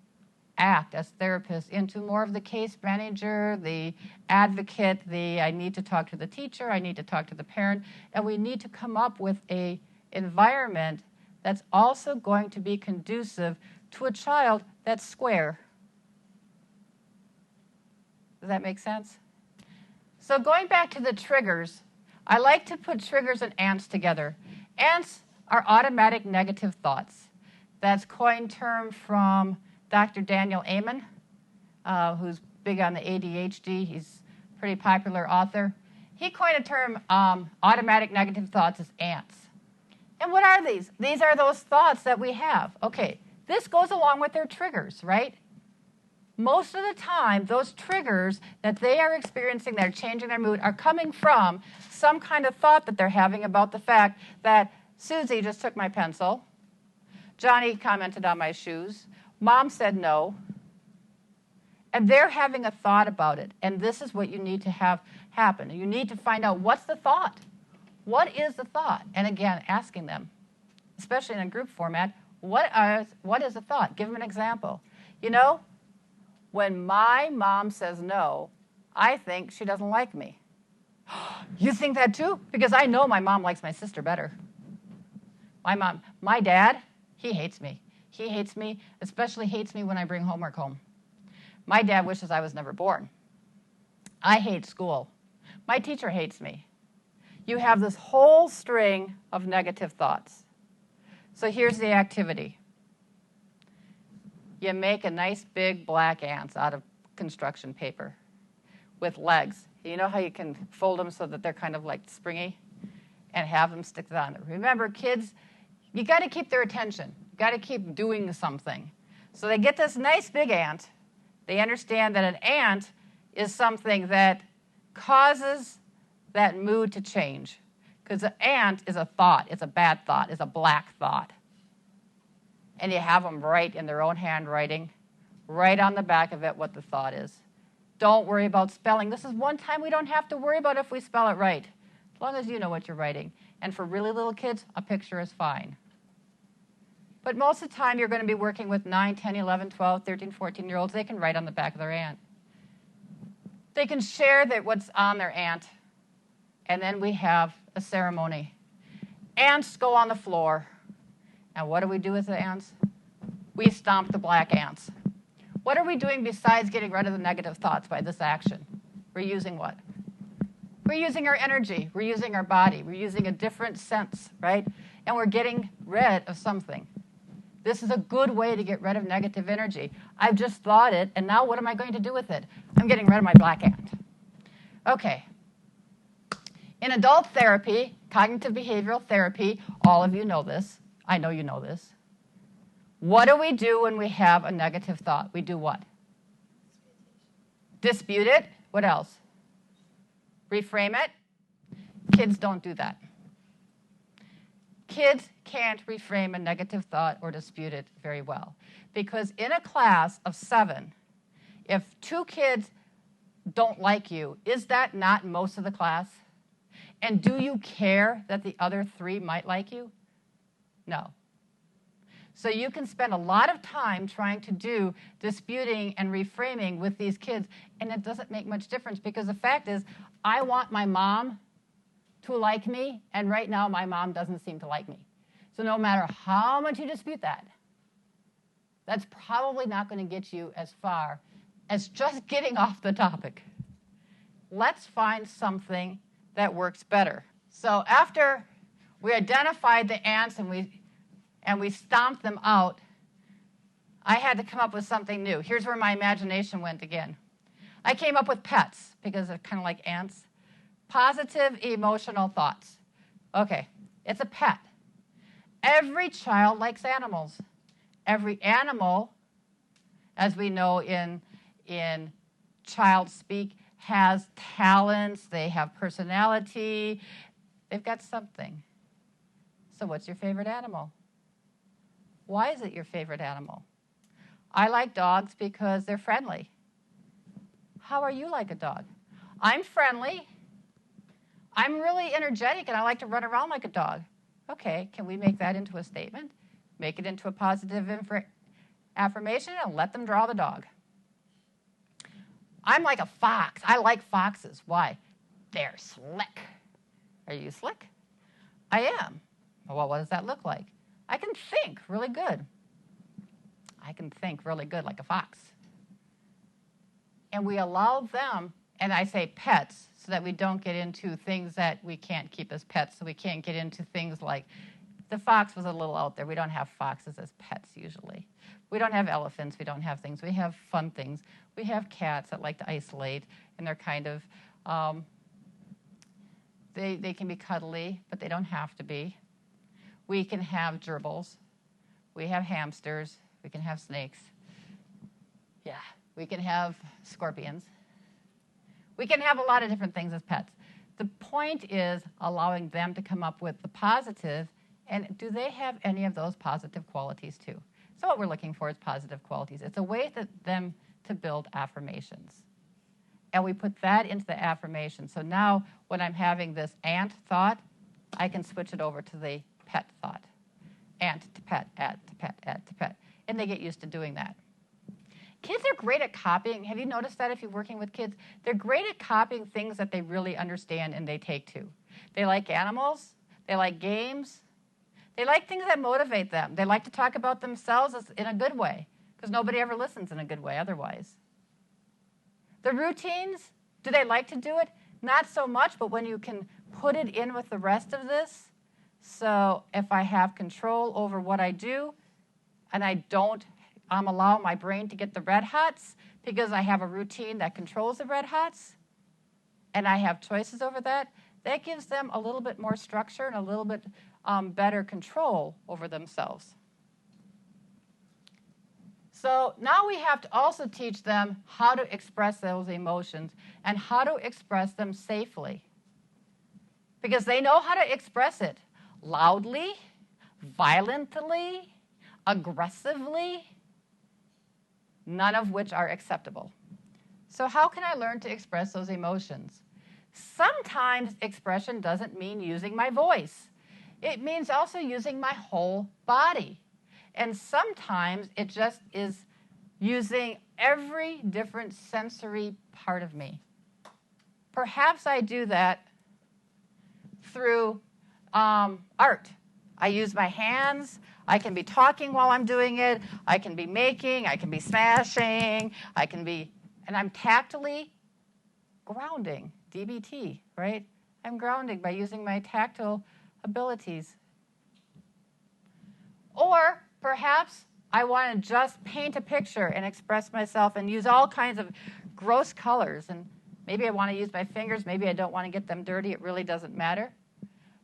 act as therapists into more of the case manager, the advocate, the I need to talk to the teacher, I need to talk to the parent, and we need to come up with an environment that's also going to be conducive to a child that's square. Does that make sense? So going back to the triggers, I like to put triggers and ants together. Ants are automatic negative thoughts. That's coined term from Dr. Daniel Amen, who's big on the ADHD. He's a pretty popular author. He coined a term, automatic negative thoughts, as ants. And what are these? These are those thoughts that we have. Okay, this goes along with their triggers, right? Most of the time, those triggers that they are experiencing, that are changing their mood, are coming from some kind of thought that they're having about the fact that Susie just took my pencil, Johnny commented on my shoes, Mom said no, and they're having a thought about it. And this is what you need to have happen. You need to find out, what's the thought? What is the thought? And again, asking them, especially in a group format, what is the thought? Give them an example. You know, when my mom says no, I think she doesn't like me. You think that too? Because I know my mom likes my sister better. My dad, he hates me. He hates me, especially hates me when I bring homework home. My dad wishes I was never born. I hate school. My teacher hates me. You have this whole string of negative thoughts. So here's the activity. You make a nice big black ants out of construction paper with legs. You know how you can fold them so that they're kind of like springy and have them stick on it. Remember, kids, you got to keep their attention. You got to keep doing something. So they get this nice big ant. They understand that an ant is something that causes that mood to change. Because an ant is a thought. It's a bad thought. It's a black thought. And you have them write in their own handwriting, right on the back of it, what the thought is. Don't worry about spelling. This is one time we don't have to worry about if we spell it right, as long as you know what you're writing. And for really little kids, a picture is fine. But most of the time, you're going to be working with 9, 10, 11, 12, 13, 14-year-olds. They can write on the back of their ant. They can share what's on their ant. And then we have a ceremony. Ants go on the floor. And what do we do with the ants? We stomp the black ants. What are we doing besides getting rid of the negative thoughts by this action? We're using what? We're using our energy. We're using our body. We're using a different sense, right? And we're getting rid of something. This is a good way to get rid of negative energy. I've just thought it, and now what am I going to do with it? I'm getting rid of my black ant. Okay. In adult therapy, cognitive behavioral therapy, all of you know this. I know you know this. What do we do when we have a negative thought? We do what? Dispute it. What else? Reframe it. Kids don't do that. Kids can't reframe a negative thought or dispute it very well. Because in a class of 7, if 2 kids don't like you, is that not most of the class? And do you care that the other 3 might like you? No. So you can spend a lot of time trying to do disputing and reframing with these kids, and it doesn't make much difference because the fact is, I want my mom to like me, and right now my mom doesn't seem to like me. So no matter how much you dispute that, that's probably not going to get you as far as just getting off the topic. Let's find something that works better. So after we identified the ants and we stomped them out, I had to come up with something new. Here's where my imagination went again. I came up with pets because they're kind of like ants. Positive emotional thoughts. Okay, it's a pet. Every child likes animals. Every animal, as we know in child speak has talents, they have personality, they've got something. So what's your favorite animal? Why is it your favorite animal? I like dogs because they're friendly. How are you like a dog? I'm friendly. I'm really energetic and I like to run around like a dog. Okay, can we make that into a statement? Make it into a positive affirmation and let them draw the dog. I'm like a fox. I like foxes. Why? They're slick. Are you slick? I am. Well, what does that look like? I can think really good. I can think really good like a fox. And we allow them, and I say pets, so that we don't get into things that we can't keep as pets. So we can't get into things like, the fox was a little out there. We don't have foxes as pets usually. We don't have elephants. We don't have things. We have fun things. We have cats that like to isolate, and they're kind of, they can be cuddly, but they don't have to be. We can have gerbils. We have hamsters. We can have snakes. Yeah, we can have scorpions. We can have a lot of different things as pets. The point is allowing them to come up with the positive, and do they have any of those positive qualities too? So what we're looking for is positive qualities. It's a way for them to build affirmations. And we put that into the affirmation. So now when I'm having this ant thought, I can switch it over to the pet thought. Ant to pet, ant to pet, ant to pet. And they get used to doing that. Kids are great at copying. Have you noticed that if you're working with kids? They're great at copying things that they really understand and they take to. They like animals. They like games. They like things that motivate them. They like to talk about themselves in a good way because nobody ever listens in a good way otherwise. The routines, do they like to do it? Not so much, but when you can put it in with the rest of this, so if I have control over what I do and I don't allow my brain to get the red hots because I have a routine that controls the red hots and I have choices over that, that gives them a little bit more structure and a little bit better control over themselves. So now we have to also teach them how to express those emotions and how to express them safely. Because they know how to express it loudly, violently, aggressively, none of which are acceptable. So how can I learn to express those emotions? Sometimes expression doesn't mean using my voice. It means also using my whole body. And sometimes it just is using every different sensory part of me. Perhaps I do that through art. I use my hands. I can be talking while I'm doing it. I can be making. I can be smashing. And I'm tactily grounding, DBT, right? I'm grounding by using my tactile abilities. Or perhaps I want to just paint a picture and express myself and use all kinds of gross colors. And maybe I want to use my fingers. Maybe I don't want to get them dirty. It really doesn't matter.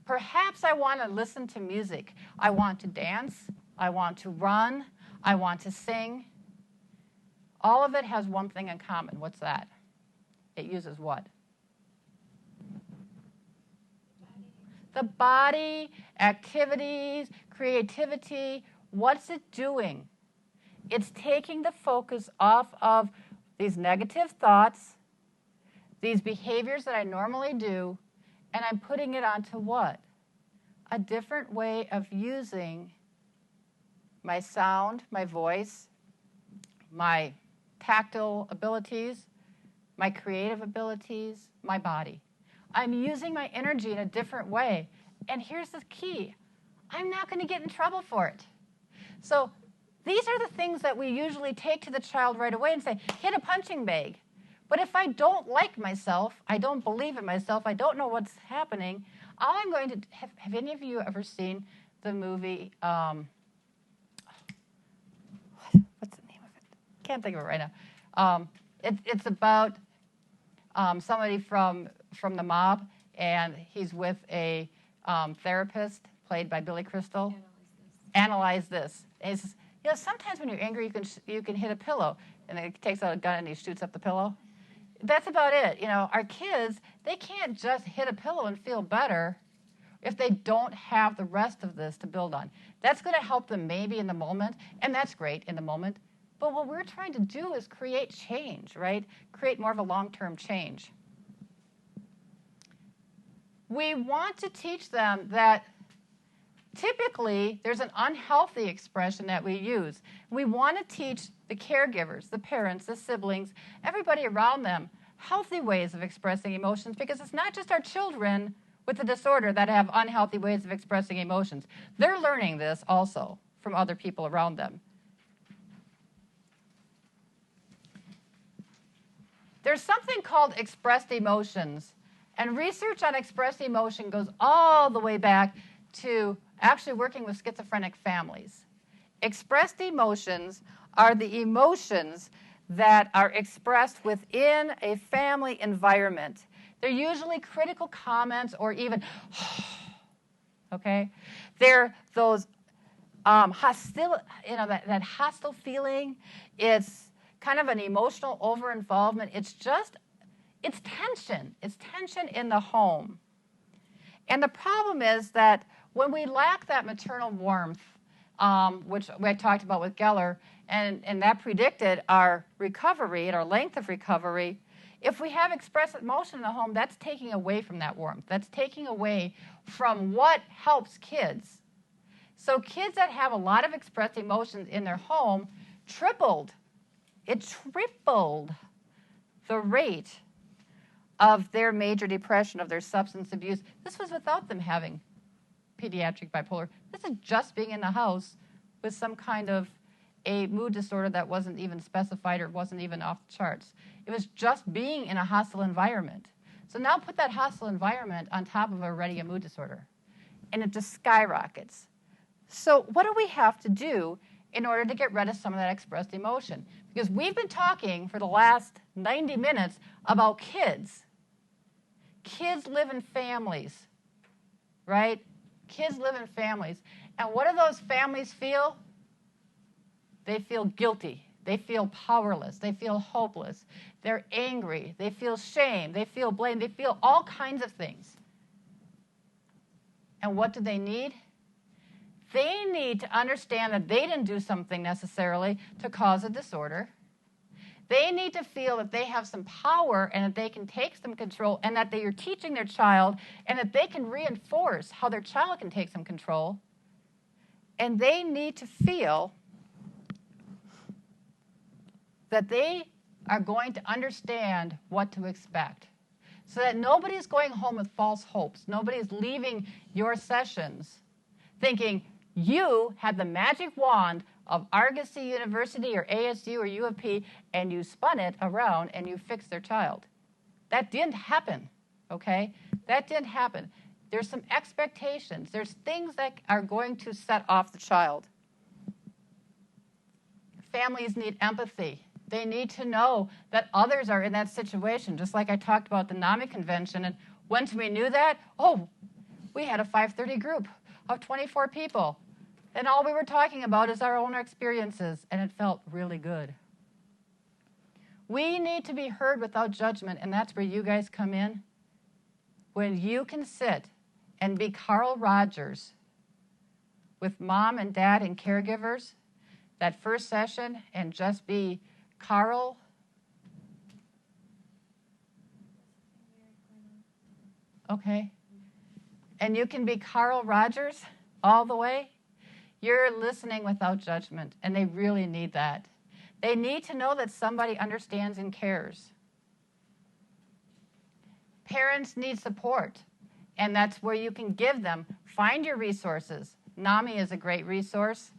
Perhaps I want to listen to music. I want to dance. I want to run. I want to sing. All of it has one thing in common. What's that? It uses what? The body, activities, creativity. What's it doing? It's taking the focus off of these negative thoughts, these behaviors that I normally do, and I'm putting it onto what? A different way of using my sound, my voice, my tactile abilities, my creative abilities, my body. I'm using my energy in a different way. And here's the key. I'm not going to get in trouble for it. So these are the things that we usually take to the child right away and say, hit a punching bag. But if I don't like myself, I don't believe in myself, I don't know what's happening, all I'm going to have any of you ever seen the movie, what's the name of it? Can't think of it right now. It's about somebody from the mob, and he's with a therapist played by Billy Crystal. Analyze this. And he says, sometimes when you're angry, you can hit a pillow, and he takes out a gun and he shoots up the pillow. that's about it. You know, our kids, they can't just hit a pillow and feel better if they don't have the rest of this to build on. That's going to help them maybe in the moment, and that's great in the moment. But what we're trying to do is create change, right? Create more of a long-term change. We want to teach them that typically there's an unhealthy expression that we use. We want to teach the caregivers, the parents, the siblings, everybody around them healthy ways of expressing emotions, because it's not just our children with the disorder that have unhealthy ways of expressing emotions. They're learning this also from other people around them. There's something called expressed emotions, and research on expressed emotion goes all the way back to actually working with schizophrenic families. Expressed emotions are the emotions that are expressed within a family environment. They're usually critical comments or even, okay? They're those hostile, that hostile feeling. It's kind of an emotional over-involvement. It's tension. It's tension in the home. And the problem is that when we lack that maternal warmth, which I talked about with Geller, and that predicted our recovery and our length of recovery, if we have expressed emotion in the home, that's taking away from that warmth. That's taking away from what helps kids. So kids that have a lot of expressed emotions in their home tripled the rate of their major depression, of their substance abuse. This was without them having pediatric bipolar. This is just being in the house with some kind of a mood disorder that wasn't even specified or wasn't even off the charts. It was just being in a hostile environment. So now put that hostile environment on top of already a mood disorder, and it just skyrockets. So what do we have to do in order to get rid of some of that expressed emotion? Because we've been talking for the last 90 minutes about kids. Kids live in families, right? Kids live in families. And what do those families feel? They feel guilty. They feel powerless. They feel hopeless. They're angry. They feel shame. They feel blame. They feel all kinds of things. And what do they need? They need to understand that they didn't do something necessarily to cause a disorder. They need to feel that they have some power and that they can take some control, and that they are teaching their child, and that they can reinforce how their child can take some control. And they need to feel that they are going to understand what to expect, so that nobody's going home with false hopes. Nobody's leaving your sessions thinking you had the magic wand of Argosy University or ASU or U of P, and you spun it around and you fixed their child. That didn't happen, okay? That didn't happen. There's some expectations. There's things that are going to set off the child. Families need empathy. They need to know that others are in that situation, just like I talked about the NAMI convention. And once we knew that, we had a 5:30 group of 24 people. And all we were talking about is our own experiences, and it felt really good. We need to be heard without judgment, and that's where you guys come in. When you can sit and be Carl Rogers with mom and dad and caregivers that first session, and just be Carl. Okay. And you can be Carl Rogers all the way. You're listening without judgment, and they really need that. They need to know that somebody understands and cares. Parents need support, and that's where you can give them. Find your resources. NAMI is a great resource.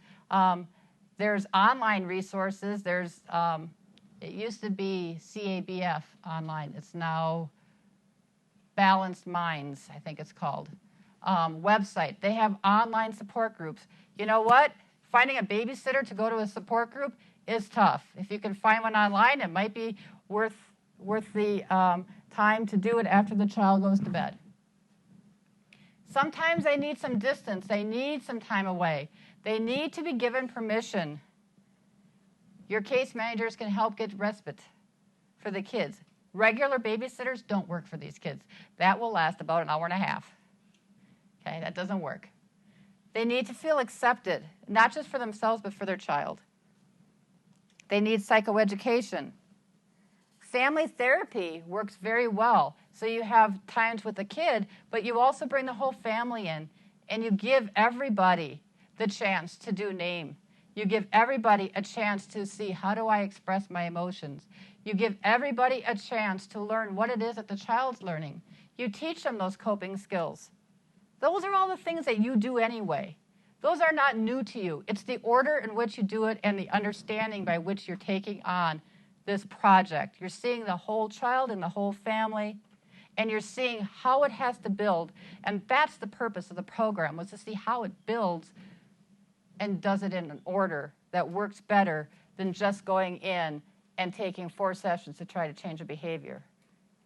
There's online resources. There's it used to be CABF online. It's now Balanced Minds, I think it's called. Website. They have online support groups. You know what? Finding a babysitter to go to a support group is tough. If you can find one online, it might be worth the time to do it after the child goes to bed. Sometimes they need some distance. They need some time away. They need to be given permission. Your case managers can help get respite for the kids. Regular babysitters don't work for these kids. That will last about an hour and a half. Okay, that doesn't work. They need to feel accepted, not just for themselves, but for their child. They need psychoeducation. Family therapy works very well. So you have times with the kid, but you also bring the whole family in, and you give everybody the chance to do name. You give everybody a chance to see, how do I express my emotions? You give everybody a chance to learn what it is that the child's learning. You teach them those coping skills. Those are all the things that you do anyway. Those are not new to you. It's the order in which you do it and the understanding by which you're taking on this project. You're seeing the whole child and the whole family, and you're seeing how it has to build. And that's the purpose of the program, was to see how it builds and does it in an order that works better than just going in and taking 4 sessions to try to change a behavior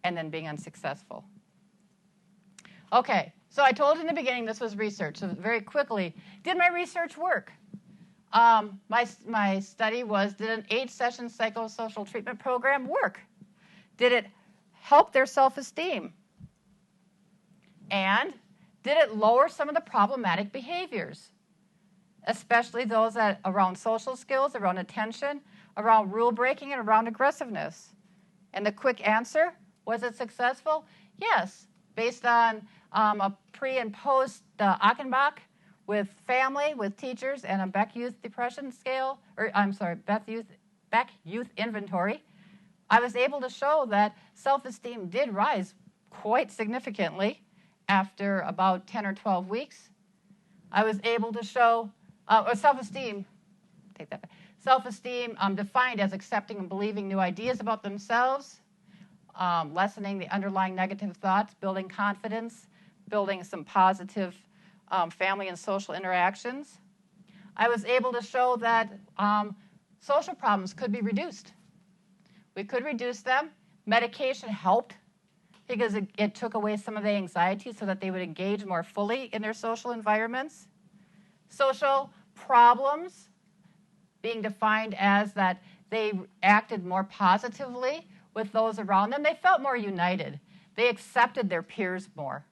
and then being unsuccessful. Okay, so I told you in the beginning this was research. So very quickly, did my research work? My study was, did an 8-session psychosocial treatment program work? Did it help their self-esteem? And did it lower some of the problematic behaviors, especially those that around social skills, around attention, around rule breaking, and around aggressiveness? And the quick answer, was it successful? Yes, based on a pre and post Achenbach with family, with teachers, and a Beck Youth Depression scale, Beck Youth Inventory. I was able to show that self-esteem did rise quite significantly after about 10 or 12 weeks. I was able to show self-esteem, take that back. Self-esteem defined as accepting and believing new ideas about themselves, lessening the underlying negative thoughts, building confidence, building some positive family and social interactions. I was able to show that social problems could be reduced. We could reduce them. Medication helped because it took away some of the anxiety so that they would engage more fully in their social environments. Social problems being defined as that they acted more positively with those around them. They felt more united. They accepted their peers more.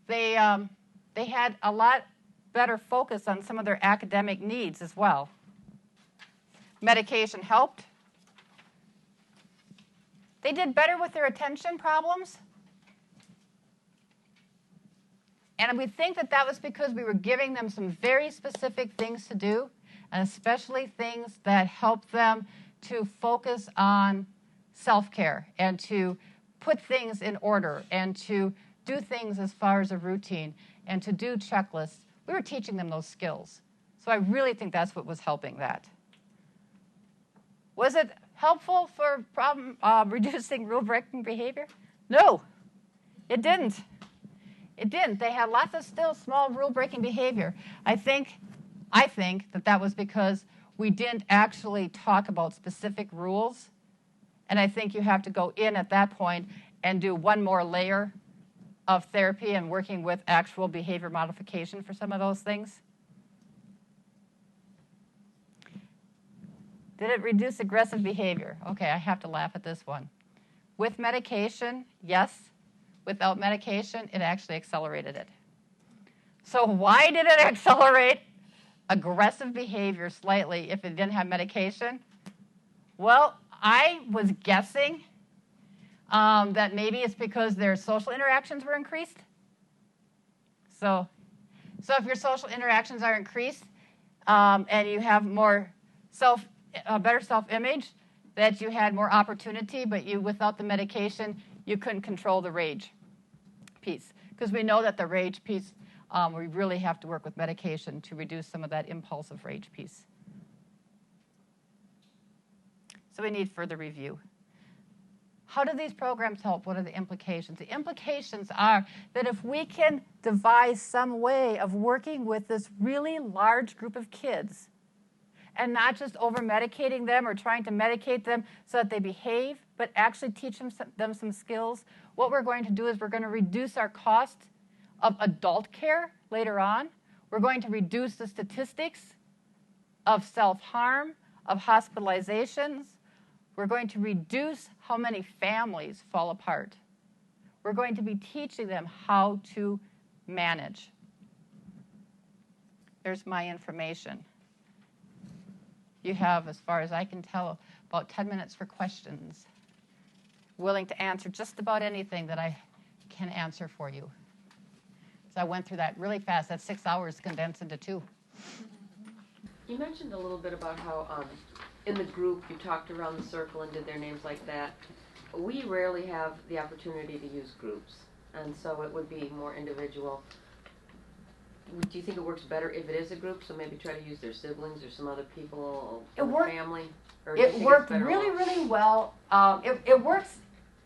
They had a lot better focus on some of their academic needs as well. Medication helped. They did better with their attention problems. And we think that that was because we were giving them some very specific things to do, and especially things that help them to focus on self-care and to put things in order and to do things as far as a routine and to do checklists. We were teaching them those skills. So I really think that's what was helping that. Was it helpful for reducing rule-breaking behavior? No, it didn't. It didn't. They had lots of still small rule-breaking behavior. I think that was because we didn't actually talk about specific rules. And I think you have to go in at that point and do one more layer of therapy and working with actual behavior modification for some of those things. Did it reduce aggressive behavior? Okay, I have to laugh at this one. With medication, yes. Without medication, it actually accelerated it. So why did it accelerate aggressive behavior slightly if it didn't have medication? Well, I was guessing that maybe it's because their social interactions were increased. So if your social interactions are increased and you have more better self-image, that you had more opportunity, but without the medication, you couldn't control the rage piece. Because we know that the rage piece, we really have to work with medication to reduce some of that impulsive rage piece. So we need further review. How do these programs help? What are the implications? The implications are that if we can devise some way of working with this really large group of kids and not just over-medicating them or trying to medicate them so that they behave, but actually teach them some skills, what we're going to do is we're going to reduce our cost of adult care later on. We're going to reduce the statistics of self-harm, of hospitalizations. We're going to reduce how many families fall apart. We're going to be teaching them how to manage. There's my information. You have, as far as I can tell, about 10 minutes for questions. Willing to answer just about anything that I can answer for you. So I went through that really fast. That's 6 hours condensed into 2. You mentioned a little bit about how in the group you talked around the circle and did their names like that. We rarely have the opportunity to use groups, and so it would be more individual. Do you think it works better if it is a group? So maybe try to use their siblings or some other people from the family? Or do you It think worked it's better really, alone? really well. It works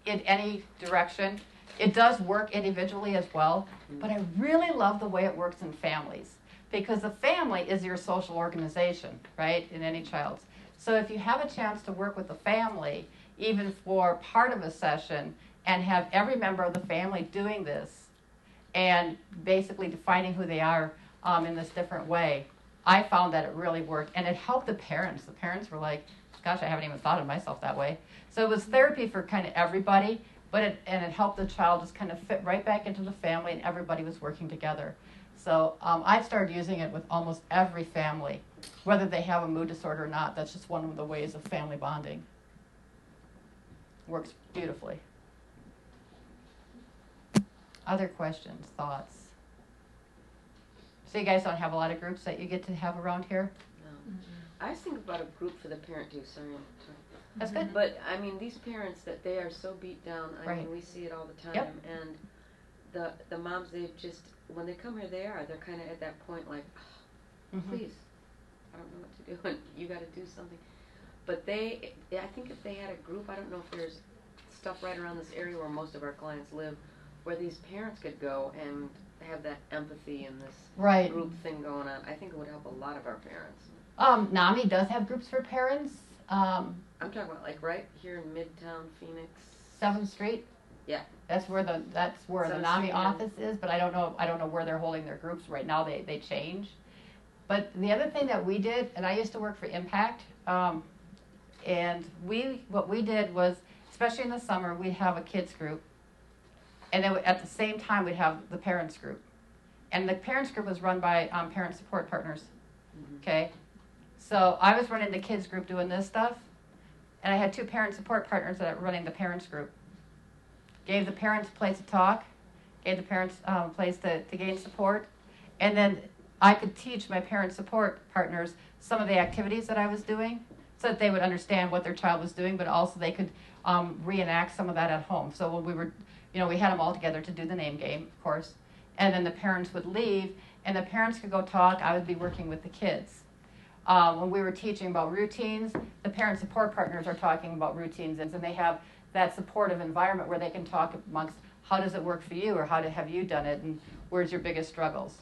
in any direction. It does work individually as well, but I really love the way it works in families, because the family is your social organization, right, in any child's. So if you have a chance to work with the family, even for part of a session, and have every member of the family doing this, and basically defining who they are in this different way, I found that it really worked, and it helped the parents. The parents were like, gosh, I haven't even thought of myself that way. So it was therapy for kind of everybody, but it helped the child just kind of fit right back into the family, and everybody was working together. So I started using it with almost every family, whether they have a mood disorder or not. That's just one of the ways of family bonding. Works beautifully. Other questions, thoughts? So you guys don't have a lot of groups that you get to have around here? No. I was thinking about a group for the parent too, sorry. That's good. But, I mean, these parents, that they are so beat down. I Right. mean, we see it all the time. Yep. And the moms, they've just, when they come here, they're kind of at that point like, please, I don't know what to do, and you got to do something. But I think if they had a group, I don't know if there's stuff right around this area where most of our clients live, where these parents could go and have that empathy and this Right. group thing going on. I think it would help a lot of our parents. NAMI does have groups for parents. I'm talking about like right here in Midtown Phoenix. 7th Street. Yeah. That's where the 7th NAMI Street, yeah. office is, but I don't know where they're holding their groups right now. They change. But the other thing that we did, and I used to work for Impact, and what we did was, especially in the summer, we'd have a kids group, and then at the same time we'd have the parents group, and the parents group was run by parent support partners. Okay, so I was running the kids group doing this stuff, and I had 2 parent support partners that were running the parents group. Gave the parents a place to talk, gave the parents a place to gain support, and then I could teach my parent support partners some of the activities that I was doing so that they would understand what their child was doing, but also they could reenact some of that at home. So when we were, we had them all together to do the name game, of course, and then the parents would leave, and the parents could go talk. I would be working with the kids. When we were teaching about routines, the parent support partners are talking about routines, and they have that supportive environment where they can talk amongst how does it work for you, or how have you done it, and where's your biggest struggles.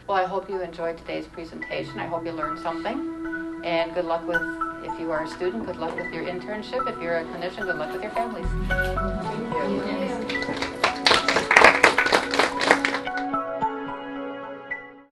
Well, I hope you enjoyed today's presentation. I hope you learned something, and good luck with, if you are a student, good luck with your internship. If you're a clinician, good luck with your families. Thank you.